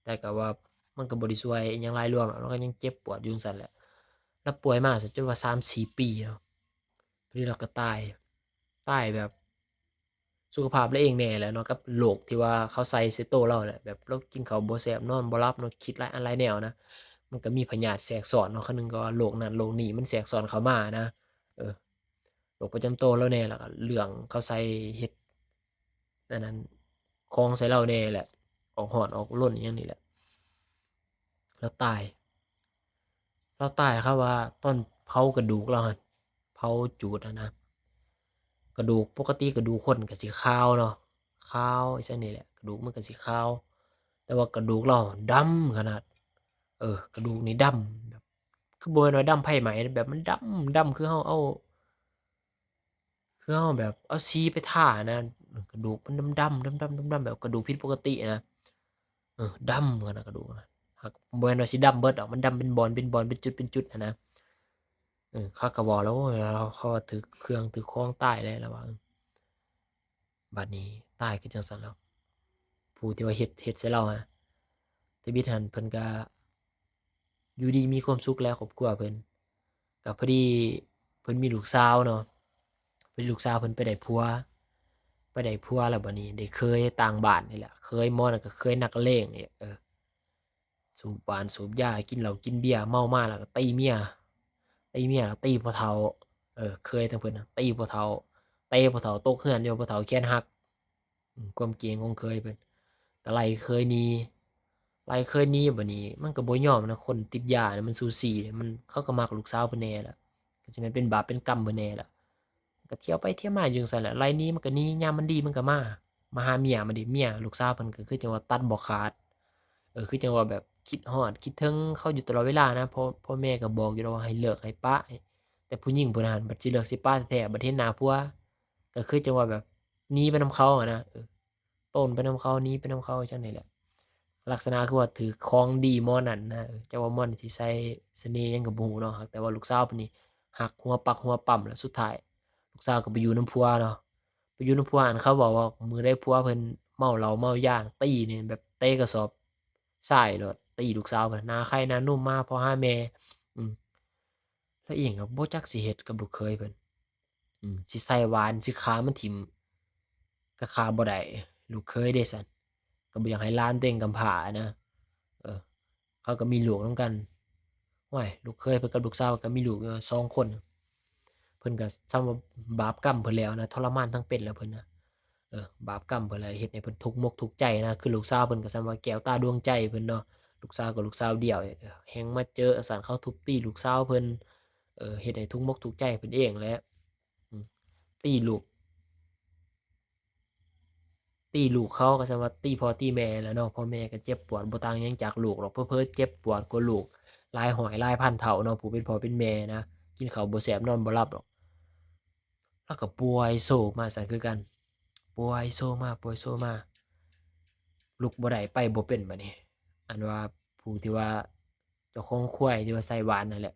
แต่ก็ว่ามันก็บ่ได้ช่วยอิหยังหลายรวมอะมันก็ยังเจ็บปวดอยู่จั่งซั้นแหละแล้วป่วยมาซะจนว่า3-4ปีเนาะ พอดีเราก็ตายแบบสุขภาพเราเองแหน่แหละเนาะกับโรคที่ว่าเขาใส่ใส่โตเราแหละแบบเรากินข้าวบ่แซ่บนอนบ่หลับเนาะคิดหลายอันหลายแนวนะมันก็มีพยาธิแทรกซ้อนเนาะคันหนึ่งก็ว่าโรคนั้นโรคนี้มันแทรกซ้อนเข้ามานะเออโรคประจำตัวเราแหน่แล้วก็เรื่องเขาใส่เฮ็ดอันนั้นของใส่เราแหน่แหละออกฮ้อนออกร่นอิหยังนี่แหละแล้วตายเขาว่าตอนเผากระดูกเราหั่นเผาจูดอะนะ กระดูกปกติกระดูกคนก็สิขาวเนาะขาวจั่งนี้แหละกระดูกมันก็สิขาวแต่ว่ากระดูกเราดำขนาดกระดูกนี่ดำแบบคือบ่แม่นว่าดำไผไหมแบบมันดำคือเราแบบเอาสีไปทาอะนะกระดูกมันดำๆดำๆๆๆแบบกระดูกผิดปกติอะนะดำขนาดกระดูกอะหักบ่แม่นว่าสิดำเบิดดอกมันดำเป็นบอนเป็นจุดๆอะนะเขาก็บอกแล้วโอ้ยเขาว่าถูกเครื่องถูกของตายแล้วเราว่าบัดนี้ตายคือจั่งซั้นแล้ว ผู้ที่ว่าเฮ็ดใส่เราอะแต่บิดหั้นเพิ่นก็อยู่ดีมีความสุขแล้วครอบครัวเพิ่นก็พอดีเพิ่นมีลูกสาวเนาะพอดีลูกสาวเพิ่นไปได้ผัวแล้วบัดนี้ได้เคยต่างบ้านนี่แหละเคยหม้อนั้นก็เคยนักเลงอีกสูบว่านสูบยากินเหล้ากินเบียร์เมามาแล้วก็ตีเมียแล้วตีพ่อเฒ่าเคยทั้งเพิ่นน่ะตีพ่อเฒ่าเตะพ่อเฒ่าตกเรือนอยู่พ่อเฒ่าแขนหักความเก๋งของเคยเพิ่นก็ไล่เคยหนีบัดนี้มันก็บ่ยอมนะคนติดยาเนี่ยมันสูสีเนี่ยมันเขาก็มักลูกสาวเพิ่นแหน่ล่ะก็สิแม่นเป็นบาปเป็นกรรมเพิ่นแหน่ล่ะก็เที่ยวไปเที่ยวมาอยู่จั่งซั้นแหละไล่หนีมันก็หนียามมันดีมันก็มาหาเมียบัดนี้เมียลูกสาวเพิ่นก็คือจังว่าตัดบ่ขาดคือจังว่าแบบคิดฮอดคิดถึงเขาอยู่ตลอดเวลานะพ่อแม่ก็บอกอยู่แล้วว่าให้เลิกให้ปะให้แต่ผู้หญิงผู้นั้นบัดสิเลิกสิปะแท้ๆบัดเห็นหน้าผัวก็คือจังว่าแบบหนีไปนำเขาอะนะโต้นไปนำเขาหนีไปนำเขาจั่งนี้แหละ ลักษณะคือว่าถือของดีหม้อนั้นนะจักว่าหม้อนั้นสิใส่เสน่ห์หยังก็บ่รู้เนาะแต่ว่าลูกสาวเพิ่นนี่หักหัวปักหัวปั๊มแล้วสุดท้ายลูกสาวก็ไปอยู่นำผัวเนาะไปอยู่นำผัวหั้นเขาบอกว่ามื้อใดผัวเพิ่นเมาเหล้าเมายาตีนี่แบบเตะกระสอบทรายโลดตีลูกสาวเพิ่นหน้าไข้หน้านุ่มมาพ่อหาแม่อืมแล้วอิหยังก็บ่จักสิเฮ็ดกับลูกเขยเพิ่นสิใส่หวานสิฆ่ามันถิ้มก็ฆ่าบ่ได้ลูกเขยเดะซั้นก็บ่อยากให้หลานตัวเองกำพร้าอะนะเออ เขาก็มีลูกนำกันโอ้ยลูกเขยเพิ่นกับลูกสาวก็มีลูกอยู่2คนเพิ่นก็ส่ำว่าบาปกรรมเพิ่นแล้วนะทรมานทั้งเป็นแล้วเพิ่นน่ะบาปกรรมเพิ่นแล้วเฮ็ดให้เพิ่นทุกข์มกทุกข์ใจนะคือลูกสาวเพิ่นก็ส่ำว่าแก้วตาดวงใจเพิ่นเนาะลูกสาวก็ลูกสาวเดี่ยวแฮ่งมาเจอซั้นเขาทุบตีลูกสาวเพิ่นเฮ็ดให้ทุกข์มกทุกข์ใจเพิ่นเองแหละอืมตีลูก ตีลูกเขาก็สำว่าตีพ่อตีแม่แหล้วเนาะพ่อแม่ก็เจ็บปวดบ่ต่างหยังจากลูกหรอกเผลอๆเจ็บปวดกว่าลูกหลายร้อยหลายพันเท่าเนาะผู้เป็นพ่อเป็นแม่นะกินข้าวบ่แซ่บนอนบ่หลับดอกเลาก็ป่วยโซมาซั้นคือกันป่วยโซมาลุกบ่ได้ไปบ่เป็นบัดนี้อันว่าผู้ที่ว่าเจ้าของควายที่ว่าใส่หวานนั่นแหละ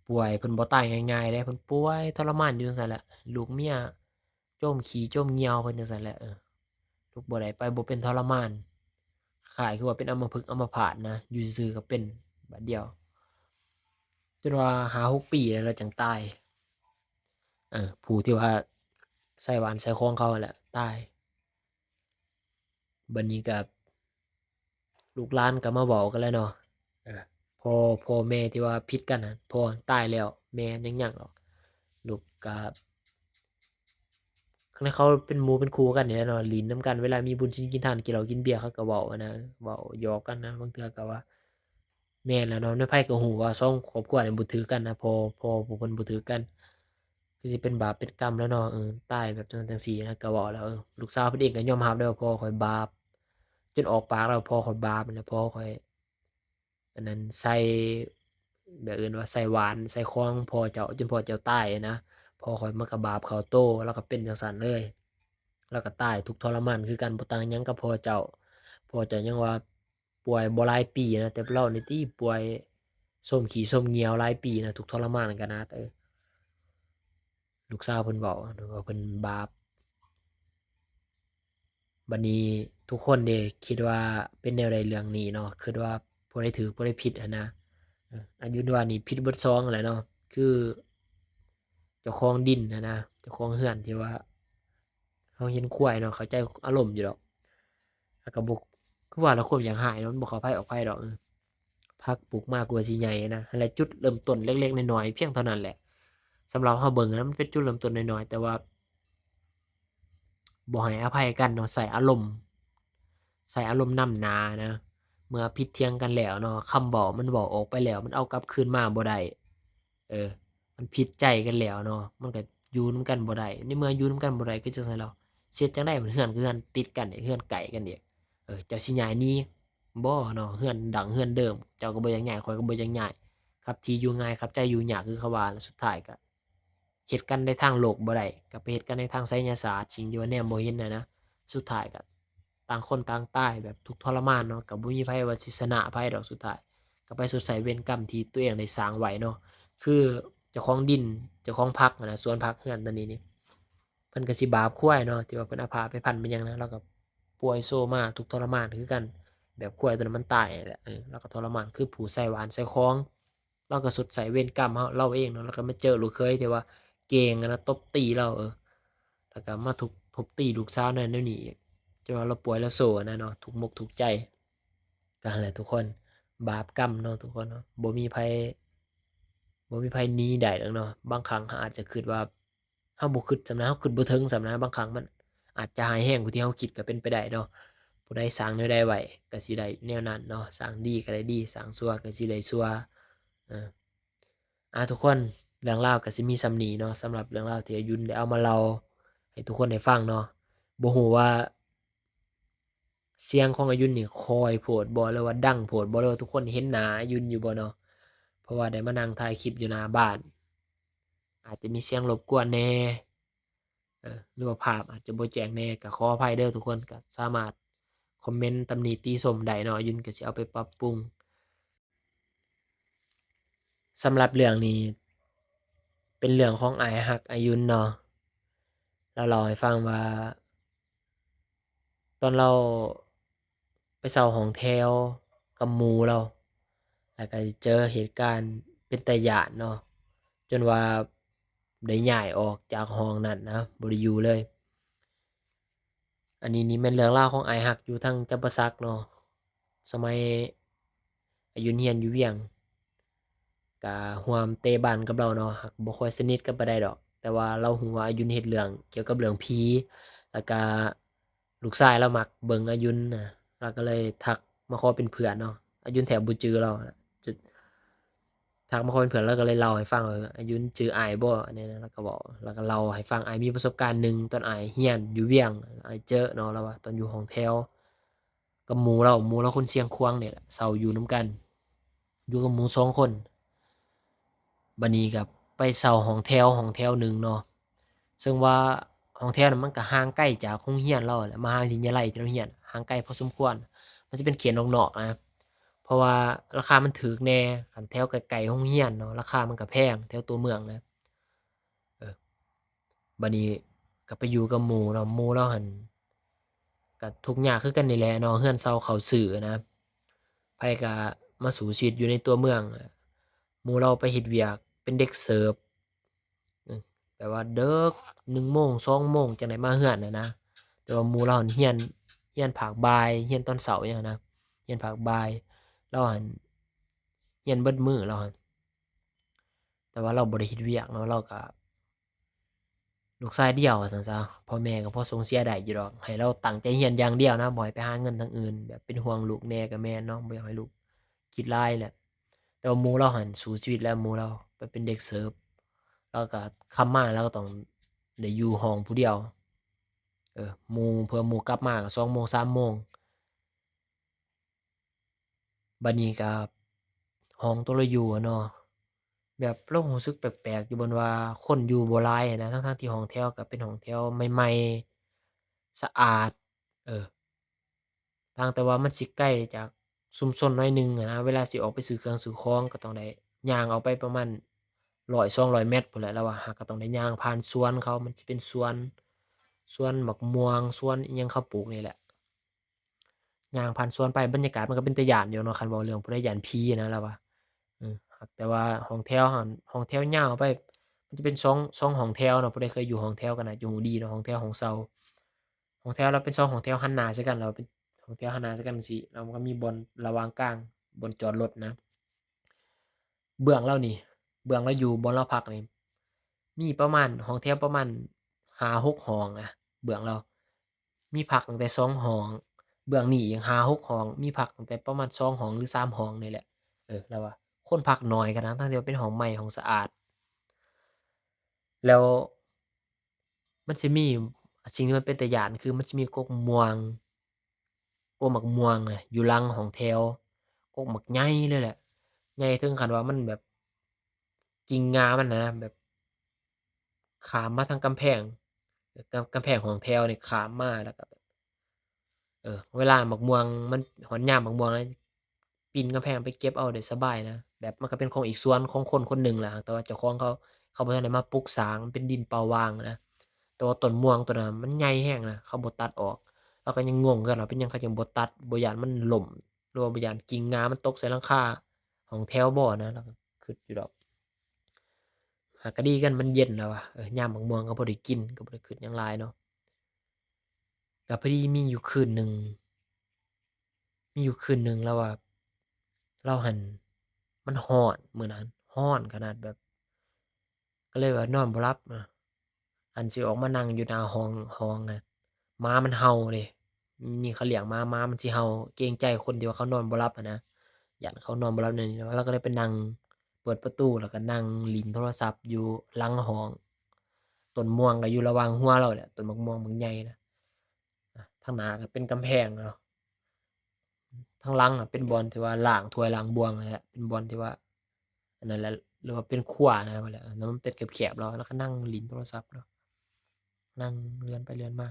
ป่วยเพิ่นบ่ตายง่ายๆเดะเพิ่นป่วยทรมานอยู่จั่งซั้นแหละลูกเมียจมขี้จมเหยี่ยวเพิ่นจั่งซั้นแหละลุกบ่ได้ไปบ่เป็นทรมานคล้ายคือว่าเป็นอัมพฤกษ์อัมพาตนะอยู่ซื่อๆก็เป็นบัดเดียวจนว่า5-6ปีแล้วแล้วจังตายผู้ที่ว่าใส่หวานใส่ของเขานั่นแหละตายบัดนี้ก็ลูกหลานก็มาเว้ากันแหล้วเนาะเออพ่อแม่ที่ว่าผิดกันน่ะพ่อตายแล้วแม่ยังยังหรอกลูกก็คันเขาเป็นหมู่เป็นคู่กันนี่แหละเนาะหลินนำกันเวลามีบุญศีลกินทานกินเหล้ากินเบียร์เขาก็เว้าอะนะเว้าหยอกกันนะบางเทื่อก็ว่า แม่นแหล้วเนาะในไผก็ฮู้ว่า2ครอบครัวนี่บ่ถือกันนะพอผู้เพิ่นบ่ถือกันคือสิเป็นบาปเป็นกรรมแล้วเนาะตายแบบจั่งซั้นจั่งซี้นะก็เว้าแล้วลูกสาวเพิ่นเองก็ยอมรับแล้วว่าพ่อข้อยบาปจนออกปากแล้วว่าพ่อข้อยบาปนั่นแหละพ่อข้อยอันนั้นใส่แบบเอิ้นว่าใส่หวานใส่ของพ่อเจ้าจนพ่อเจ้าตายอะนะพ่อข้อยมันก็บาปเข้าโตแล้วก็เป็นจั่งซั้นเลยแล้วก็ตายทุกข์ทรมานคือกันบ่ต่างหยังกับพ่อเจ้า พ่อเจ้ายังว่าป่วยบ่หลายปีนะแต่เรานี่ติป่วยส้มขี้ส้มเหงียวหลายปีนะทุกข์ทรมานกันขนาดลูกสาวเพิ่นเว้าว่าเพิ่นบาปบัดนี้ทุกคนเดะคิดว่าเป็นแนวใดเรื่องนี้เนาะคิดว่าผู้ใดถูกผู้ใดผิดหั้นนะอายุน้อยนี่ผิดเบิดสองแหละเนาะคือ เจ้าของดินนะเจ้าของเรือนที่ว่าเราเห็นควายเนาะเข้าใจอารมณ์อยู่ดอกแล้วก็บ่คือว่าเราควรอยากหายเนาะมันบ่เข้าไผออกไผดอกผักปลูกมากกว่าสิใหญ่นะนั่นแหละจุดเริ่มต้นเล็กๆน้อยๆเพียงเท่านั้นแหละสำหรับเราเบิ่งนะมันเป็นจุดเริ่มต้นน้อยๆแต่ว่าบ่ให้อภัยกันเนาะใส่อารมณ์นำหน้านะเมื่อผิดเถียงกันแล้วเนาะคำเว้ามันเว้าออกไปแล้วมันเอากลับคืนมาบ่ได้เออมันผิดใจกันแล้วเนาะมันก็อยู่นำกันบ่ได้ในเมื่ออยู่นำกันบ่ได้คือจั่งซั้นแล้วสิเฮ็ดจั่งใดบัดเรือนคือเรือนติดกันอีกเรือนใกล้กันอีกเจ้าสิย้ายหนีบ่เนาะเรือนดั้งเรือนเดิมเจ้าก็บ่อยากย้ายข้อยก็บ่อยากย้ายครับที่อยู่ง่ายครับใจอยู่ยากคือเขาว่าแหละสุดท้ายก็เฮ็ดกันในทางโลกบ่ได้ก็ไปเฮ็ดกันในทางไสยศาสตร์สิ่งที่ว่าแนมบ่เห็นน่ะนะสุดท้ายก็ ต่างคนต่างตายแบบทุกข์ทรมานเนาะก็บ่มีไผว่าสิชนะไผดอกสุดท้ายก็ไปชดใช้เวรกรรมที่ตัวเองได้สร้างไว้เนาะคือเจ้าของดินเจ้าของผักนั่นน่ะสวนผักเรือนตอนนี้นี่เพิ่นก็สิบาปควายเนาะที่ว่าเพิ่นเอาผ้าไปพันไปหยังนะแล้วก็ป่วยโซมาทุกข์ทรมานคือกันแบบควายตัวนั้นมันตายนั่นแหละแล้วก็ทรมานคือผู้ใส่หวานใส่ของเราก็ชดใช้เวรกรรมเราเองเนาะแล้วก็มาเจอลูกเขยที่ว่าเก่งอะนะตบตีเราแล้วก็มาทุบตีลูกสาวนั่นแนวนี้อีก จนว่าเราป่วยเราโศกนะเนาะทุกมุกทุกใจกันแหละทุกคนบาปกรรมเนาะทุกคนเนาะบ่มีไผหนีได้ดอกเนาะบางครั้งเราอาจจะคิดว่าเราบ่คิดส่ำนั้นเราคิดบ่ถึงส่ำนั้นบางครั้งมันอาจจะร้ายแรงกว่าที่เราคิดก็เป็นไปได้เนาะผู้ใดสร้างแนวใดไว้ก็สิได้แนวนั้นเนาะสร้างดีก็ได้ดีสร้างชั่วก็สิได้ชั่วเออทุกคนเรื่องราวก็สิมีส่ำนี้เนาะสำหรับเรื่องราวที่อายุนได้เอามาเล่าให้ทุกคนได้ฟังเนาะบ่ฮู้ว่า เสียงของอายุนนี่คอยโพดบ่หรือว่าดังโพดบ่หรือว่าทุกคนเห็นหน้าอายุนอยู่บ่เนาะเพราะว่าได้มานั่งถ่ายคลิปอยู่หน้าบ้านอาจจะมีเสียงรบกวนแหน่หรือว่าภาพอาจจะบ่แจ้งแหน่ก็ขออภัยเด้อทุกคนก็สามารถคอมเมนต์ตำหนิติชมได้เนาะอายุนก็สิเอาไปปรับปรุงสำหรับเรื่องนี้เป็นเรื่องของอ้ายรักอายุนเนาะแล้วเล่าให้ฟังว่าตอนเราไปเช่าห้องแถวกับหมู่เราแล้วก็เจอเหตุการณ์เป็นตาย้านเนาะ จนว่าได้ย้ายออกจากห้องนั้นนะบ่ได้อยู่เลยอันนี้นี่แม่นเรื่องราวของอ้ายรักอยู่ทางจำปาสักเนาะสมัยอายุเรียนอยู่เวียงก็ร่วมเตะบาลกับเราเนาะรักบ่ค่อยสนิทกันปานใดดอกแต่ว่าเรารู้ว่าอายุนเฮ็ดเรื่องเกี่ยวกับเรื่องผีแล้วก็ลูกชายเรามักเบิ่งอายุนน่ะเราก็เลยทักมาขอเป็นเพื่อนเนาะอายุนแทบบ่จือเราจทักมาขอเป็นเพื่อนแล้วก็เลยเล่าให้ฟังว่าอายุนจืออ้ายบ่อันนี้นะเราก็บอกแล้วก็เล่าให้ฟังอ้ายมีประสบการณ์หนึ่งตอนอ้ายเรียนอยู่เวียงอ้ายเจอเนาะเราว่าตอนอยู่ห้องแถวกับหมู่เราคนเชียงขวางนี่แหละเช่าอยู่นำกันอยู่กับหมู่2คนบัดนี้ก็ไปเช่าห้องแถวหนึ่งเนาะซึ่งว่าห้องแถวนั้นมันก็ห่างไกลจากโรงเรียนเรานั่นแหละมหาวิทยาลัยที่เราเรียนห่างไกลพอสมควรมันสิเป็นเขตนอกๆนะ เพราะว่าราคามันถูกแหน่คันแถวไกลๆโรงเรียนเนาะราคามันก็แพงแถวตัวเมืองนะเออบัดนี้ก็ไปอยู่กับหมู่เนาะหมู่เราหั้นก็ทุกข์ยากคือกันนี่แหละเนาะเรือนเช่าข้าวซื้อนะไผก็มาสู้ชีวิตอยู่ในตัวเมืองหมู่เราไปเฮ็ดเวียกเป็นเด็กเสิร์ฟอือแบบว่าดึก1โมง2โมงจั่งได้มาเรือนอะนะแต่ว่าหมู่เราหั้นเรียนภาคบ่ายเรียนตอนเช้าอย่างซี้นะเรียนภาคบ่ายเราหั้นเรียนเบิดมื้อเราหั้น แต่ว่าเราบ่ได้เฮ็ดเวียกเนาะเราก็ลูกชายเดี่ยวว่าซั่นซะพ่อแม่ก็พอส่งเสียได้อยู่ดอกให้เราตั้งใจเรียนอย่างเดียวนะบ่ให้ไปหาเงินทางอื่นแบบเป็นห่วงลูกแหน่ก็แม่นเนาะบ่อยากให้ลูกคิดหลายแหละแต่ว่าหมู่เราหั้นสู้ชีวิตแล้วหมู่เราไปเป็นเด็กเสิร์ฟเราก็ค่ำมาเราก็ต้องได้อยู่ห้องผู้เดียวหมู่เผื่อหมู่กลับมาก็2โมง3โมงบัดนี้ก็ห้องตัวเราอยู่อะเนาะ แบบเรารู้สึกแปลกๆอยู่บอนว่าคนอยู่บ่หลายอะนะทั้งๆที่ห้องแถวก็เป็นห้องแถวใหม่ๆสะอาดเออต่างแต่ว่ามันสิไกลจากชุมชนหน่อยหนึ่งอะนะเวลาสิออกไปซื้อเครื่องซื้อของก็ต้องได้ย่างออกไปประมาณ100-200เมตรพู้นแหละเราว่าก็ต้องได้ย่างผ่านสวนเขามันสิเป็นสวนบักม่วงสวนอิหยังเขาปลูกนี่แหละย่างผ่านสวนไปบรรยากาศมันก็เป็นตาย้านอยู่เนาะคันเว้าเรื่องผู้ใดย้านผีอะนะเราว่า ครับแต่ว่าห้องแถวหั้นห้องแถวยาวไป มันจะเป็น2ห้องแถวเนาะผู้ใดเคยอยู่ห้องแถวก็น่าจะรู้ดีเนาะห้องแถวห้องเช่าห้องแถวแล้วเป็น2ห้องแถวหันหน้าใส่กันแล้วเป็นห้องแถวหันหน้าใส่กันจั่งซี้แล้วมันก็มีบ่อนระหว่างกลางบ่อนจอดรถนะเบื้องเรานี่เบื้องเราอยู่บ่อนเราพักนี่มีประมาณห้องแถวประมาณ5-6ห้องอะเบื้องเรามีพักตั้งแต่2ห้องเบื้องนี้อีก5-6ห้องมีพักตั้งแต่ประมาณ2ห้องหรือ3ห้องนี่แหละเราว่าคนพักน้อยขนาดทั้งที่ว่าเป็นห้องใหม่ห้องสะอาด แล้วมันสิมีสิ่งที่มันเป็นตาย้านคือมันสิมีกกม่วงกกบักม่วงน่ะอยู่หลังห้องแถวกกบักใหญ่เลยแหละใหญ่ถึงขั้นว่ามันแบบกิ่งงามันน่ะนะแบบข้ามมาทางกำแพงกำแพงห้องแถวนี่ข้ามมาแล้วก็แบบเวลาบักม่วงมันฮอดยามบักม่วงนะปีนกำแพงไปเก็บเอาได้สบายนะแบบมันก็เป็นของอีกส่วนของคนคนหนึ่งแหละแต่ว่าเจ้าของเขาบ่ทันได้มาปลูกสร้างมันเป็นดินเปล่าว่างอะนะ แต่ว่าต้นม่วงตัวนั้นมันใหญ่แรงนะเขาบ่ตัดออกเราก็ยังงงคือกันว่าเป็นหยังเขาจั่งบ่ตัดบ่ย้านมันล่มหรือว่าบ่ย้านกิ่งงามันตกใส่หลังคาของแถวบ่นะเราก็คิดอยู่ดอกหากก็ดีกันมันเย็นแล้วอะยามบักม่วงก็บ่ได้กินก็บ่ได้คิดหยังหลายเนาะก็พอดีมีอยู่คืนหนึ่งแล้วอะเราหั้นมันร้อนมื้อนั้นร้อนขนาดแบบก็เลยว่านอนบ่หลับอันสิออกมานั่งอยู่หน้าห้องอะหมามันเห่าเดะมีเขาเลี้ยงหมามันสิเห่าเกรงใจคนที่ว่าเขานอนบ่หลับอะนะย้านเขานอนบ่หลับในนี้เราก็เลยไปนั่งเปิดประตูแล้วก็นั่งเล่นโทรศัพท์อยู่หลังห้องต้นม่วงก็อยู่ระหว่างหัวเราแหละต้นบักม่วงบักใหญ่นะทางหน้าก็เป็นกำแพงเนาะทางหลังอะเป็นบ่อนที่ว่าล้างถ้วยล้างบวงนั่นแหละเป็นบ่อนที่ว่าอันนั้นแหละหรือว่าเป็นครัวนะว่าแหละแล้วมันเป็นแคบๆแล้วก็นั่งเล่นโทรศัพท์เนาะนั่งเลื่อนไปเลื่อนมา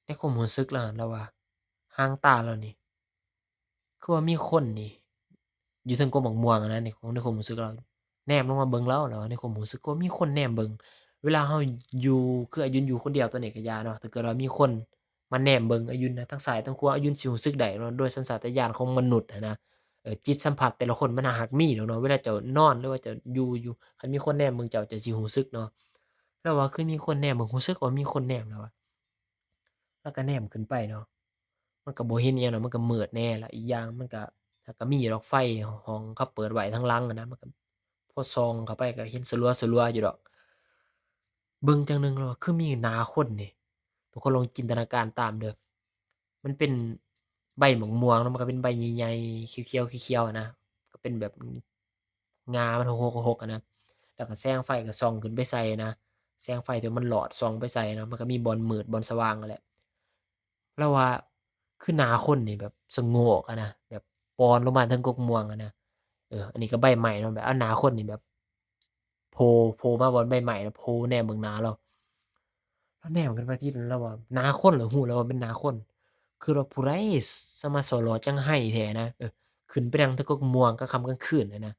ในความรู้สึกแล้วเราว่าห่างตาเรานี่คือว่ามีคนนี่อยู่เทิงกกบักม่วงอะนะในความรู้สึกเราแนมลงมาเบิ่งเราแล้วในความรู้สึกว่ามีคนแนมเบิ่งเวลาเราอยู่คืออายุนอยู่คนเดียวตัวนี้ก็อย่าเนาะถ้าเกิดว่ามีคนมาแนมเบิ่งอายุนนะทั้งซ้ายทั้งขวาอายุนสิรู้สึกได้เนาะโดยสัญชาตญาณของมนุษย์อะนะจิตสัมผัสแต่ละคนมันน่ารักมีแหล้วเนาะเวลาเจ้านอนหรือว่าเจ้าอยู่คันมีคนแนมเบิ่งเจ้าสิรู้สึกเนาะเราว่าคือมีคนแนมเบิ่งรู้สึกว่ามีคนแนมแล้วอะเราก็แนมขึ้นไปเนาะ มันก็บ่เห็นอิหยังดอกมันก็มืดแน่ล่ะอีกอย่างมันก็ก็มีดอกไฟห้องเขาเปิดไว้ทางหลังอะนะมันก็พอส่องเข้าไปก็เห็นสลัวๆอยู่ดอกเบิ่งจั่งหนึ่งแล้วคือมีหน้าคนนี่ทุกคนลองจินตนาการตามเด้อมันเป็นใบหม่วงๆแล้วมันก็เป็นใบใหญ่ๆเขียวๆอะนะก็เป็นแบบงามันหกๆอะนะแล้วก็แสงไฟก็ส่องขึ้นไปใส่นะแสงไฟที่มันหลอดส่องไปใส่เนาะมันก็มีบ่อนมืดบ่อนสว่างนั่นแหละ เราว่าคือหน้าคนนี่แบบสะโงกอะนะแบบปอนลงมาเทิงกกม่วงอะนะอันนี้ก็ใบไม้เนาะแบบหน้าคนนี่แบบโผล่มาบนใบไม้แล้วโผล่แนมเบิ่งหน้าเราแล้วแนมขึ้นมาทีเราว่าหน้าคนเหรอรู้แล้วว่าเป็นหน้าคนคือว่าผู้ใดสมาซ้อหล่อจั่งไห้แท้นะขึ้นไปนั่งเทิงกกม่วงกลางค่ำกลางคืนอะนะ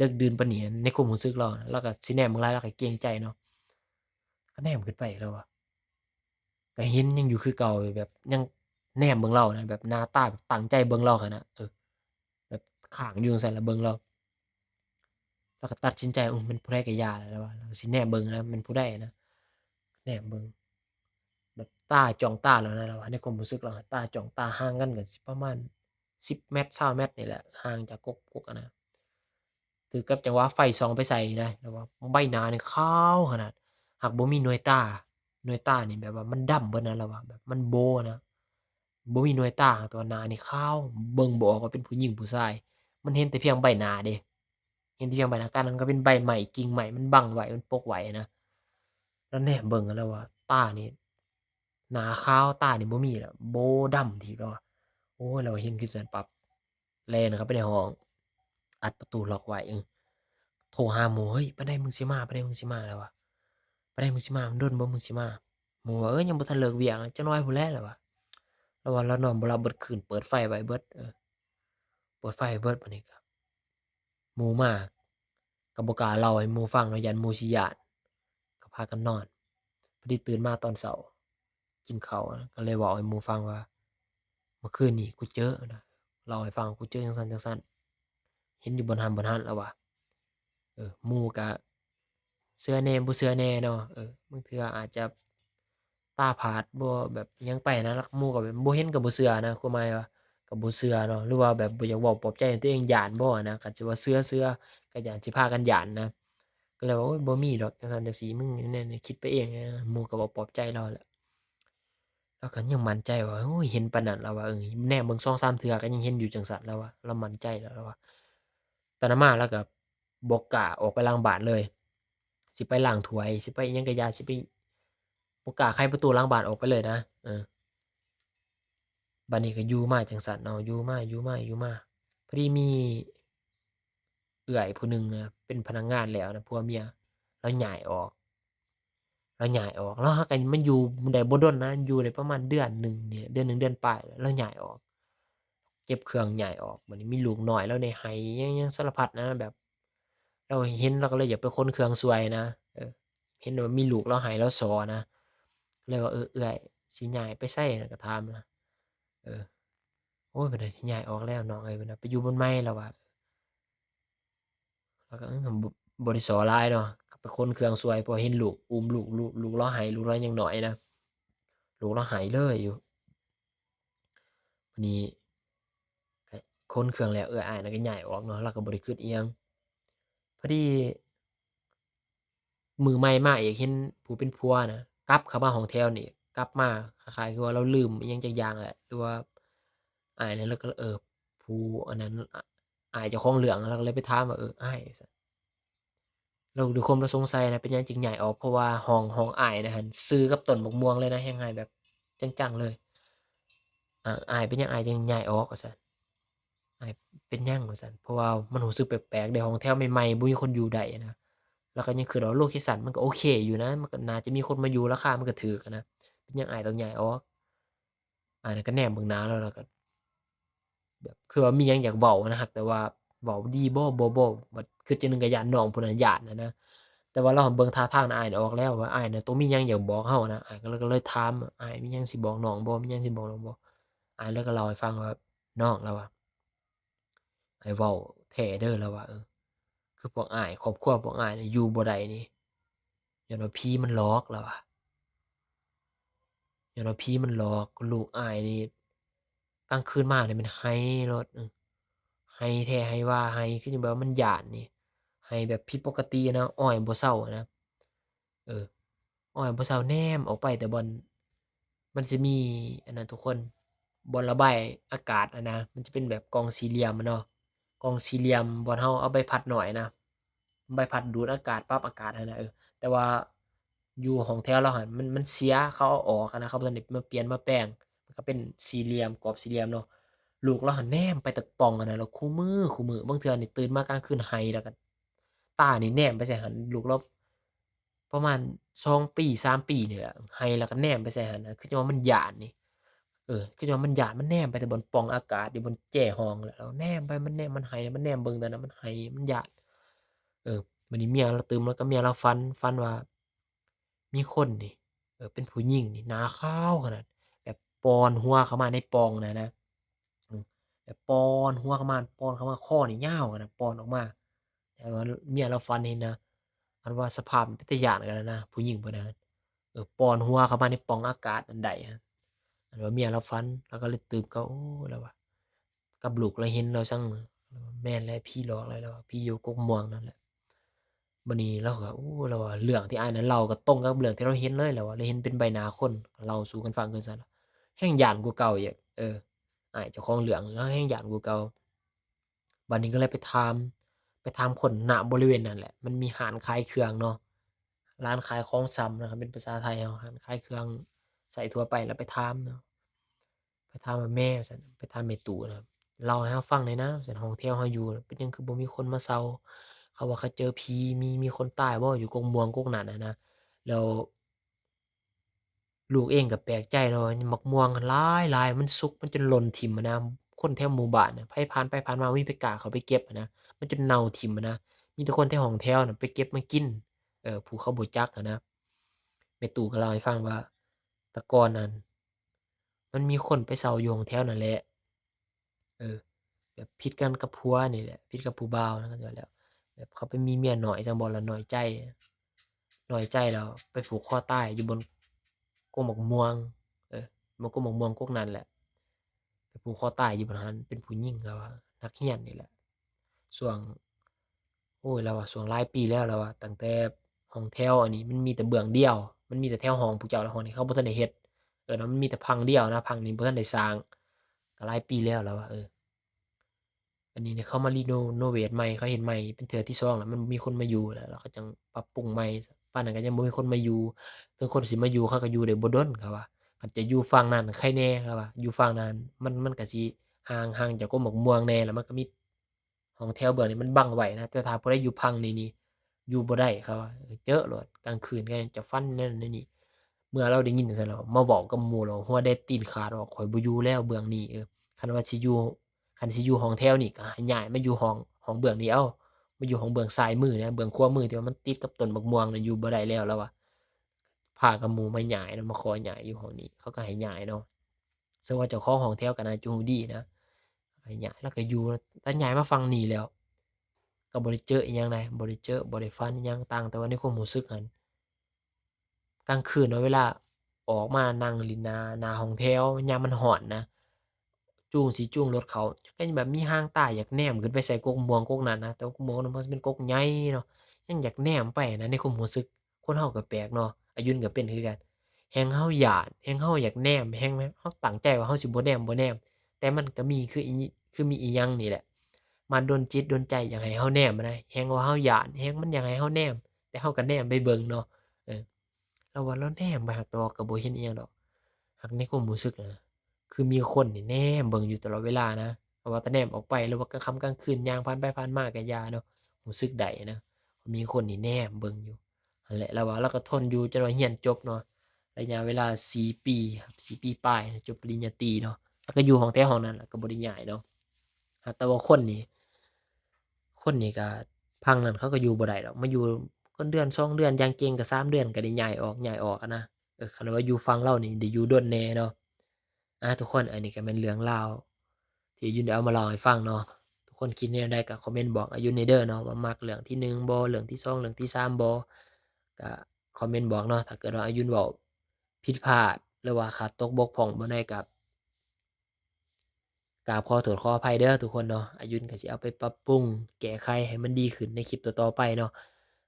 ดึกดื่นปานนี้ในความรู้สึกเรานะเราก็สิแนมเบิ่งหลายเราก็เกรงใจเนาะก็แนมขึ้นไปแล้วอะก็เห็นยังอยู่คือเก่าแบบยังแนมเบิ่งเรานะแบบหน้าตาแบบตั้งใจเบิ่งเราหั้นน่ะแบบค้างอยู่จั่งซั้นแล้วเบิ่งเราเราก็ตัดสินใจเป็นผู้ใดก็อย่าแล้วว่าเราสิแนมเบิ่งนะแม่นผู้ใดนะแนมเบิ่งแบบตาจ้องตาเรานะเราว่าในความรู้สึกเราอะตาจ้องตาห่างกันก็สิประมาณ10เมตร20เมตรนี่แหละห่างจากกกอะนะถือกับจังหวะไฟส่องไปใส่นะแบบว่าใบหน้านี่ขาวขนาดหากบ่มีหน่วยตาหน่วยตานี่แบบว่ามันดำเบิดนะเราว่าแบบมันโบอะนะบ่มีหน่วยตาแต่ว่าหน้านี่ขาวเบิ่งบ่ออกว่าเป็นผู้หญิงผู้ชายมันเห็นแต่เพียงใบหน้าเดะ เห็นที่ยังใบหน้ากันมันก็เป็นใบใหม่กิ่งใหม่มันบังไว้มันปกไว้นะแล้วแนมเบิ่งอะแล้วว่าตานี่หน้าขาวตานี่บ่มีแล้วโบ่ดำที่แบบว่าโอ้ยเราเห็นคือซั้นปั๊บแล่นเข้าไปในห้องอัดประตูล็อกไว้โทรหาหมู่เฮ้ยปานใดมึงสิมาปานใดมึงสิมาแล้ววะปานใดมึงสิมามันโดนบ่มึงสิมาหมู่ว่ายังบ่ทันเลิกเวียกจักหน่อยพู้นแหละแล้ววะแล้วว่าเรานอนบ่หลับเบิดคืนเปิดไฟไว้เบิดเปิดไฟไว้เบิดบัดนี้ก็หมู่มาก็บ่กล้าเล่าให้หมู่ฟังเนาะย้านหมู่สิย้าน ก็พากันนอนพอดีตื่นมาตอนเช้ากินข้าวก็เลยเว้าให้หมู่ฟังว่าเมื่อคืนนี้กูเจอนะเล่าให้ฟังกูเจอจั่งซั้นๆเห็นอยู่บนหั้นๆแล้วว่าหมู่ก็ เชื่อแหน่บ่เชื่อแหน่เนาะบางเทื่ออาจจะตาผาดบ่แบบอิหยังไปนะแล้วหมู่ก็แบบบ่เห็นก็บ่เชื่อนะความหมายว่าก็บ่เชื่อเนาะหรือว่าแบบบ่อยากเว้าปลอบใจให้ตัวเองย้านบ่อะนะคันสิว่าเชื่อๆก็ย้านสิพากันย้านนะก็เลยว่าโอ๊ยบ่มีดอกจังซั่นจังซี้มึงแน่ๆคิดไปเองนะหมู่ก็เว้าปลอบใจเราแหละเราก็ยังมั่นใจว่าโอ้ยเห็นปานนั้นเราว่าแนมเบิ่ง2-3เทื่อก็ยังเห็นอยู่จังซั้นเราว่าเรามั่นใจแล้วเราว่า ตอนนั้นมาเราก็บ่กล้าออกไปหลังบ้านเลยสิไปล้างถ้วยสิไปอิหยังก็ย้านสิไปบ่กล้าไขประตูหลังบ้านออกไปเลยนะบัดนี้ก็อยู่มาจั่งซั้นเนาะอยู่มาพอดีมีเอื้อยผู้หนึ่งนะเป็นพนักงานแล้วนะผัวเมียเลาย้ายออกแล้วเราก็มาอยู่ได้บ่ดนนะอยู่ได้ประมาณเดือนหนึ่งเนี่ยเดือนหนึ่งเดือนปลายแล้วย้ายออกเก็บเครื่องย้ายออกบัดนี้มีลูกน้อยแล้วได้ให้หยังสารพัดนะแบบ เราเห็นเราก็เลยอยากไปค้นเครื่องช่วยนะเออเห็นว่ามีลูกเราให้เราซ้อนะก็เลยว่าเอื้อยสิย้ายไปไสน่ะก็ถามนะเออโอ้ยเพิ่นว่าสิย้ายออกแล้วน้องเอ้ยเพิ่นว่าไปอยู่บอนใหม่แล้วว่าเราก็บ่ได้ซ้อหลายเนาะก็ไปค้นเครื่องช่วยเพราะเห็นลูกอุ้มลูกเราให้ลูกเรายังน้อยนะลูกเราให้เลยอยู่บัดนี้ก็ค้นเครื่องแล้วอ้ายนั่นก็ย้ายออกเนาะเราก็บ่ได้คิดอิหยังพอดี มือใหม่มาอีกเห็นผู้เป็นผัวน่ะกลับเข้ามาห้องแถวนี่กลับมาคล้ายๆคือว่าเราลืมอิหยังจักอย่างแหละหรือว่าอ้ายนั้นเราก็ผู้อันนั้นอ้ายเจ้าของเรื่องเราก็เลยไปถามว่าอ้ายว่าซั่นเราด้วยความเราสงสัยนะเป็นหยังจึงย้ายออกเพราะว่าห้องอ้ายน่ะหั้นซื่อกับต้นบักม่วงเลยนะแฮ่งให้แบบจังๆเลยอ้ายเป็นหยังอ้ายจึงย้ายออกว่าซั่นอ้ายเป็นหยังว่าซั่นเพราะว่ามันรู้สึกแปลกๆได้ห้องแถวใหม่ๆบ่มีคนอยู่ได้นะ แล้วก็ยังคิดว่าโลเคชันมันก็โอเคอยู่นะมันก็น่าจะมีคนมาอยู่ราคามันก็ถูกอะนะเป็นหยังอ้ายต้องย้ายออกอ้ายนั่นก็แนมเบิ่งหน้าเราแล้วก็แบบคือว่ามีหยังอยากเว้านะครับแต่ว่าเว้าดีบ่บัดคือจักหนึ่งก็ย้านน้องผู้นั้นย้านอะนะแต่ว่าเราหั้นเบิ่งท่าทางน่ะอ้ายน่ะออกแล้วว่าอ้ายน่ะต้องมีหยังอยากบอกเรานะอ้ายก็เลยถามอ้ายมีหยังสิบอกน้องบ่มีหยังสิบอกน้องบ่อ้ายก็เล่าให้ฟังว่าน้องเราอะให้เว้าแท้เด้อเราว่าคือพวกอ้ายครอบครัวพวกอ้ายนี่อยู่บ่ได้นี่ญ้อนว่าผีมันหลอกเราว่า ย้อนว่าผีมันหลอกลูกอ้ายนี่กลางคืนมานี่มันไห้โลดไห้แท้ไห้ว่าไห้คือจั่งแบบว่ามันย้านนี่ไห้แบบผิดปกติอะนะอ้อยบ่เซาอะนะเอออ้อยบ่เซาแนมออกไปแต่บ่อนมันสิมีอันนั้นทุกคนบ่อนระบายอากาศอะนะมันจะเป็นแบบกล่องสี่เหลี่ยมอะเนาะกล่องสี่เหลี่ยมบ่อนเราเอาใบพัดน้อยนะใบพัดดูดอากาศปรับอากาศอะนะแต่ว่าอยู่ห้องแถวเราหั้นมันเสียเขาเอาออกอะนะเขาบ่ทันได้มาเปลี่ยนมาแปลงมันก็เป็นสี่เหลี่ยมกรอบสี่เหลี่ยมเนาะลูกเราหั้นแนมไปแต่ปล่องอะนะแล้วคู่มื้อบางเทื่อนี่ตื่นมากลางคืนไห้แล้วก็ตานี่แนมไปใส่หั้นลูกเราประมาณ2ปี3ปีนี่แหละไห้แล้วก็แนมไปใส่หั้นน่ะคือจั่งว่ามันย้านนี่คือจั่งว่ามันย้านมันแนมไปแต่บนปล่องอากาศอยู่บนแจ้ห้องแล้วแนมไปมันแนมมันไห้มันแนมเบิ่งแต่นั้นมันไห้มันย้าน มื้อนี้เมียเราตื่นมากับเมียเราฝันว่ามีคนนี่เป็นผู้หญิงนี่หน้าขาวขนาดแบบปอนหัวเข้ามาในปล่องน่ะนะอืมแบบปอนหัวเข้ามาปอนเข้ามาคอนี่ยาวอะนะปอนออกมาแต่ว่าเมียเราฝันเห็นนะฝันว่าสภาพมันเป็นตาย้านกันนะผู้หญิงผู้นั้นปอนหัวเข้ามาในปล่องอากาศอันใดอะอันว่าเมียเราฝันเราก็เลยตื่นก็โอ้เราว่ากับลูกเราเห็นเราซังแม่นแล้วผีหลอกแล้วเราว่าผีอยู่กกม่วงนั่นแหละ บัดนี้เราก็โอ้เราว่าเรื่องที่อ้ายนั้นเล่าก็ตรงกับเรื่องที่เราเห็นเลยแหละว่าเราเห็นเป็นใบหน้าคนเล่าสู่กันฟังคือซั่นล่ะแฮ่งย้านกว่าเก่าอีกอ้ายเจ้าของเรื่องเลาแฮ่งย้านกว่าเก่าบัดนี้ก็เลยไปถามคนณบริเวณนั้นแหละมันมีร้านขายเครื่องเนาะร้านขายของชำนะครับเป็นภาษาไทยเราร้านขายเครื่องใช้ทั่วไปแล้วไปถามเนาะไปถามว่าแม่ว่าซั่นไปถามแม่ตู่นะครับเล่าให้เราฟังหน่อยนะว่าซั่นห้องแถวเราอยู่น่ะเป็นหยังคือบ่มีคนมาเซา เขาว่าเขาเจอผีมีคนตายบ่อยู่กงม่วงกกนั้นอะนะแล้วลูกเองก็แปลกใจเนาะมักม่วงหลายหลายมันสุกมันจนหล่นถิ้มอะนะคนแถวหมู่บ้านน่ะไผผ่านไปผ่านมาบ่มีไผกล้าเข้าไปเก็บอะนะมันจนเน่าถิ้มอะนะมีแต่คนแถวห้องแถวน่ะไปเก็บมากินผู้เขาบ่จักอะนะแม่ตู่ก็เล่าให้ฟังว่าแต่ก่อนนั้นมันมีคนไปเซาอยู่ห้องแถวนั่นแหละเออแบบผิดกันกับผัวนี่แหละผิดกับผู้บ่าวนั่นก็ว่าแล้วแบบเขาไปมีเมียน้อยจั่งบ่แล้วน้อยใจ น้อยใจแล้วไปผูกคอตายอยู่บนกกบักม่วงบนกกบักม่วงกกนั้นแหละไปผูกคอตายอยู่บนหั้นเป็นผู้หญิงแล้วอะนักเรียนนี่แหละช่วงโอ้ยแล้วอะช่วงหลายปีแล้วแล้วอะตั้งแต่ห้องแถวอันนี้มันมีแต่เบื้องเดียวมันมีแต่แถวห้องพวกเจ้าแล้วห้องนี้เขาบ่ทันได้เฮ็ดเนาะมันมีแต่พังเดียวนะพังนี้บ่ทันได้สร้างก็หลายปีแล้วแล้วอะอันนี้เนี่ยเขามาโนเวทใหม่เขาเฮ็ดใหม่เป็นเทื่อที่2แล้วมันบ่มีคนมาอยู่แล้วเขาจังปรับปรุงใหม่ปานนั้นก็ยังบ่มีคนมาอยู่ถึงคนสิมาอยู่เขาก็อยู่ได้บ่ดนเขาว่าคันจะอยู่ฝั่งนั้นใครแหน่เขาว่าอยู่ฝั่งนั้นมันก็สิห่างจากกกบักม่วงแหน่แล้วมันก็มีห้องแถวเบื้องนี้มันบังไว้นะแต่ถ้าผู้ใดอยู่พังนี้อยู่บ่ได้เขาว่าเจอโลดกลางคืนก็ยังจะฟันนั่นนั่นนี่เมื่อเราได้ยินจั่งซั้นแล้วมาเว้ากับหมู่แล้วหัวแดดตีนขาดว่าข้อยบ่อยู่แล้วเบื้องนี้คันว่าสิอยู่คันสิอยู่ห้องแถวนี่ก็ให้ย้ายมาอยู่ห้องเบื้องนี้เอามาอยู่ห้องเบื้องซ้ายมือนะเบื้องขวามือที่ว่ามันติดกับต้นบักม่วงน่ะอยู่บ่ได้แล้วแล้วว่าพากับหมู่มาย้ายเนาะมาขอย้ายอยู่ห้องนี้เขาก็ให้ย้ายเนาะซึ่งว่าเจ้าของห้องแถวก็น่าจะรู้ดีนะให้ย้ายแล้วก็อยู่แต่ย้ายมาฝั่งนี้แล้วก็บ่ได้เจออิหยังใดบ่ได้เจอบ่ได้ฝันอิหยังต่างแต่ว่าในความรู้สึกหั้น กลางคืนเนาะเวลาออกมานั่งเล่นหน้าห้องแถวยามมันร้อนนะจูงรถเขาก็ยังแบบมีห้างตาอยากแหนมขึ้นไปใส่กกม่วงกกนั้นนะแต่ว่ากกม่วงนั้นมันเป็นกกใหญ่เนาะยังอยากแหนมไปนะในความรู้สึกคนเราก็แปลกเนาะอายุนก็เป็นคือกันแฮ่งเราย้านแฮ่งเราอยากแหนมแฮ่งแบบเราตั้งใจว่าเราสิบ่แหนมแต่มันก็มีคือมีอิหยังนี่แหละมาดลจิตดลใจอยากให้เราแหนมอะนะแฮ่งว่าเราย้านแฮ่งมันอยากให้เราแหนมแต่เราก็แหนมไปเบิ่งเนาะเออ เราว่าเราแนมไปหักแต่ว่าก็บ่เห็นอิหยังดอกหักในความรู้สึกนะคือมีคนนี่แนมเบิ่งอยู่ตลอดเวลานะบ่ว่าแต่แนมออกไปหรือว่ากลางค่ำกลางคืนย่างผ่านไปผ่านมาก็อย่าเนาะรู้สึกได้นะมีคนนี่แนมเบิ่งอยู่นั่นแหละเราว่าเราก็ทนอยู่จนว่าเรียนจบเนาะระยะเวลา4ปีครับ4ปีปลายจบปริญญาตรีเนาะแล้วก็อยู่ห้องแต่ห้องนั้นแหละก็บ่ได้ย้ายเนาะแต่ว่าคนนี่ก็พังนั้นเขาก็อยู่บ่ได้ดอกมาอยู่คนเดือน2เดือนอย่างเก่งก็3เดือนก็ได้ย้ายออกอะนะคันว่าอยู่ฝั่งเรานี่ได้อยู่โดนแหน่เนาะทุกคนอันนี้ก็แม่นเรื่องราวที่ยุนได้เอามาเล่าให้ฟังเนาะทุกคนคิดแนวใดก็คอมเมนต์บอกอายุนเด้อเนาะว่ามักเรื่องที่1บ่เรื่องที่2เรื่องที่3บ่ก็คอมเมนต์บอกเนาะถ้าเกิดว่าอายุนเว้าผิดพลาดหรือว่าขาดตกบกพร่องบ่ใดก็ กราบขอโทษขออภัยเด้อทุกคนเนาะอายุนก็สิเอาไปปรับปรุงแก้ไขให้มันดีขึ้นในคลิปต่อๆไปเนาะ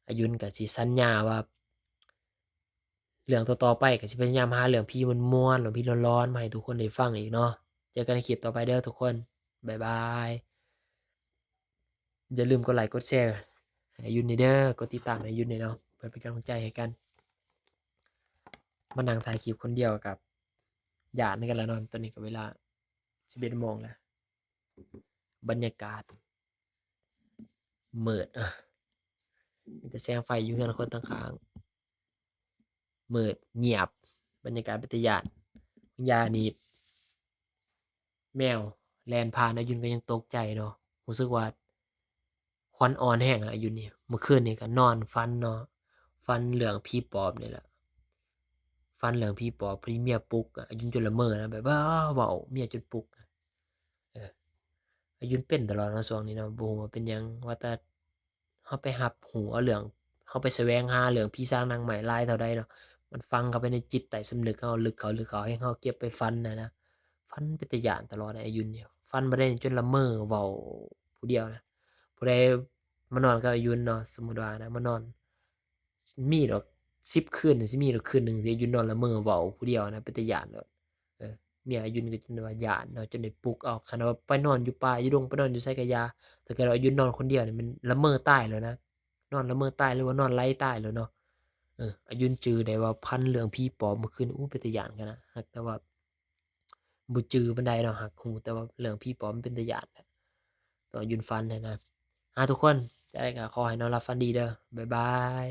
อายุนก็สิสัญญาว่าเรื่องต่อๆไปก็สิพยายามหาเรื่องผีม่วนๆเรื่องผีร้อนๆมาให้ทุกคนได้ฟังอีกเนาะเจอกันในคลิปต่อไปเด้อทุกคนบ๊ายบายอย่าลืมกดไลก์กดแชร์ให้อายุนด้วยเด้อกดติดตามให้อายุนด้วยเนาะเพื่อเป็นกำลังใจให้กันมานั่งถ่ายคลิปคนเดียวกับย้านคือกันแหล้วเนาะตอนนี้ก็เวลา11:00นแล้วบรรยากาศมืดมีแต่แสงไฟอยู่เรือนคนข้างๆมืดเงียบบรรยากาศเป็นตาย้านคุณย่านี่แมวแล่นผ่านอายุนก็ยังตกใจเนาะรู้สึกว่าขวัญอ่อนแรงอะอายุนนี่เมื่อคืนนี่ก็นอนฝันเนาะฝันเรื่องผีปอบนี่แหละฝันเรื่องผีปอบพอดีเมียปลุกอะอายุนจนละเมอนะแบบว้าเว้าเมียจนปลุกเออ อายุนเป็นตลอดเนาะช่วงนี้เนาะบ่ฮู้ว่าเป็นหยังว่าแต่เราไปรับรู้เอาเรื่องเราไปแสวงหาเรื่องผีสางนางไม้หลายเท่าใดเนาะมันฝังเข้าไปในจิตใต้สำนึกเราลึกเข้าให้เราเก็บไปฝันนะฝันเป็นตาย้านตลอดอะอายุนเนี่ยฝันบ่ได้จนละเมอเว้าผู้เดียวนะผู้ใดมานอนกับอายุนเนาะสมมุติว่านะมานอนมีดอก10คืนนี่สิมีดอกคืนหนึ่งที่อายุนนอนละเมอเว้าผู้เดียวนะเป็นตาย้านโลดเออ เมียอายุนก็จนว่าย้านเนาะจนได้ปลุกเอาคันว่าไปนอนอยู่ป่าอยู่ดงไปนอนอยู่ไสก็อย่าถ้าเกิดว่าอายุนอนคนเดียวนี่มันละเมอตายแล้วนะนอนละเมอตายหรือว่านอนไหลตายแล้วเนาะอายุนจือได้ว่าพันเรื่องผีปอบเมื่อคืนเป็นตาย้านกันนะรักแต่ว่าบ่จือปานใดเนาะรักรู้แต่ว่าเรื่องผีปอบมันเป็นตาย้านแหละตอนอายุนฝันอะนะทุกคนจั่งใดก็ขอให้นอนหลับฝันดีเด้อบ๊ายบาย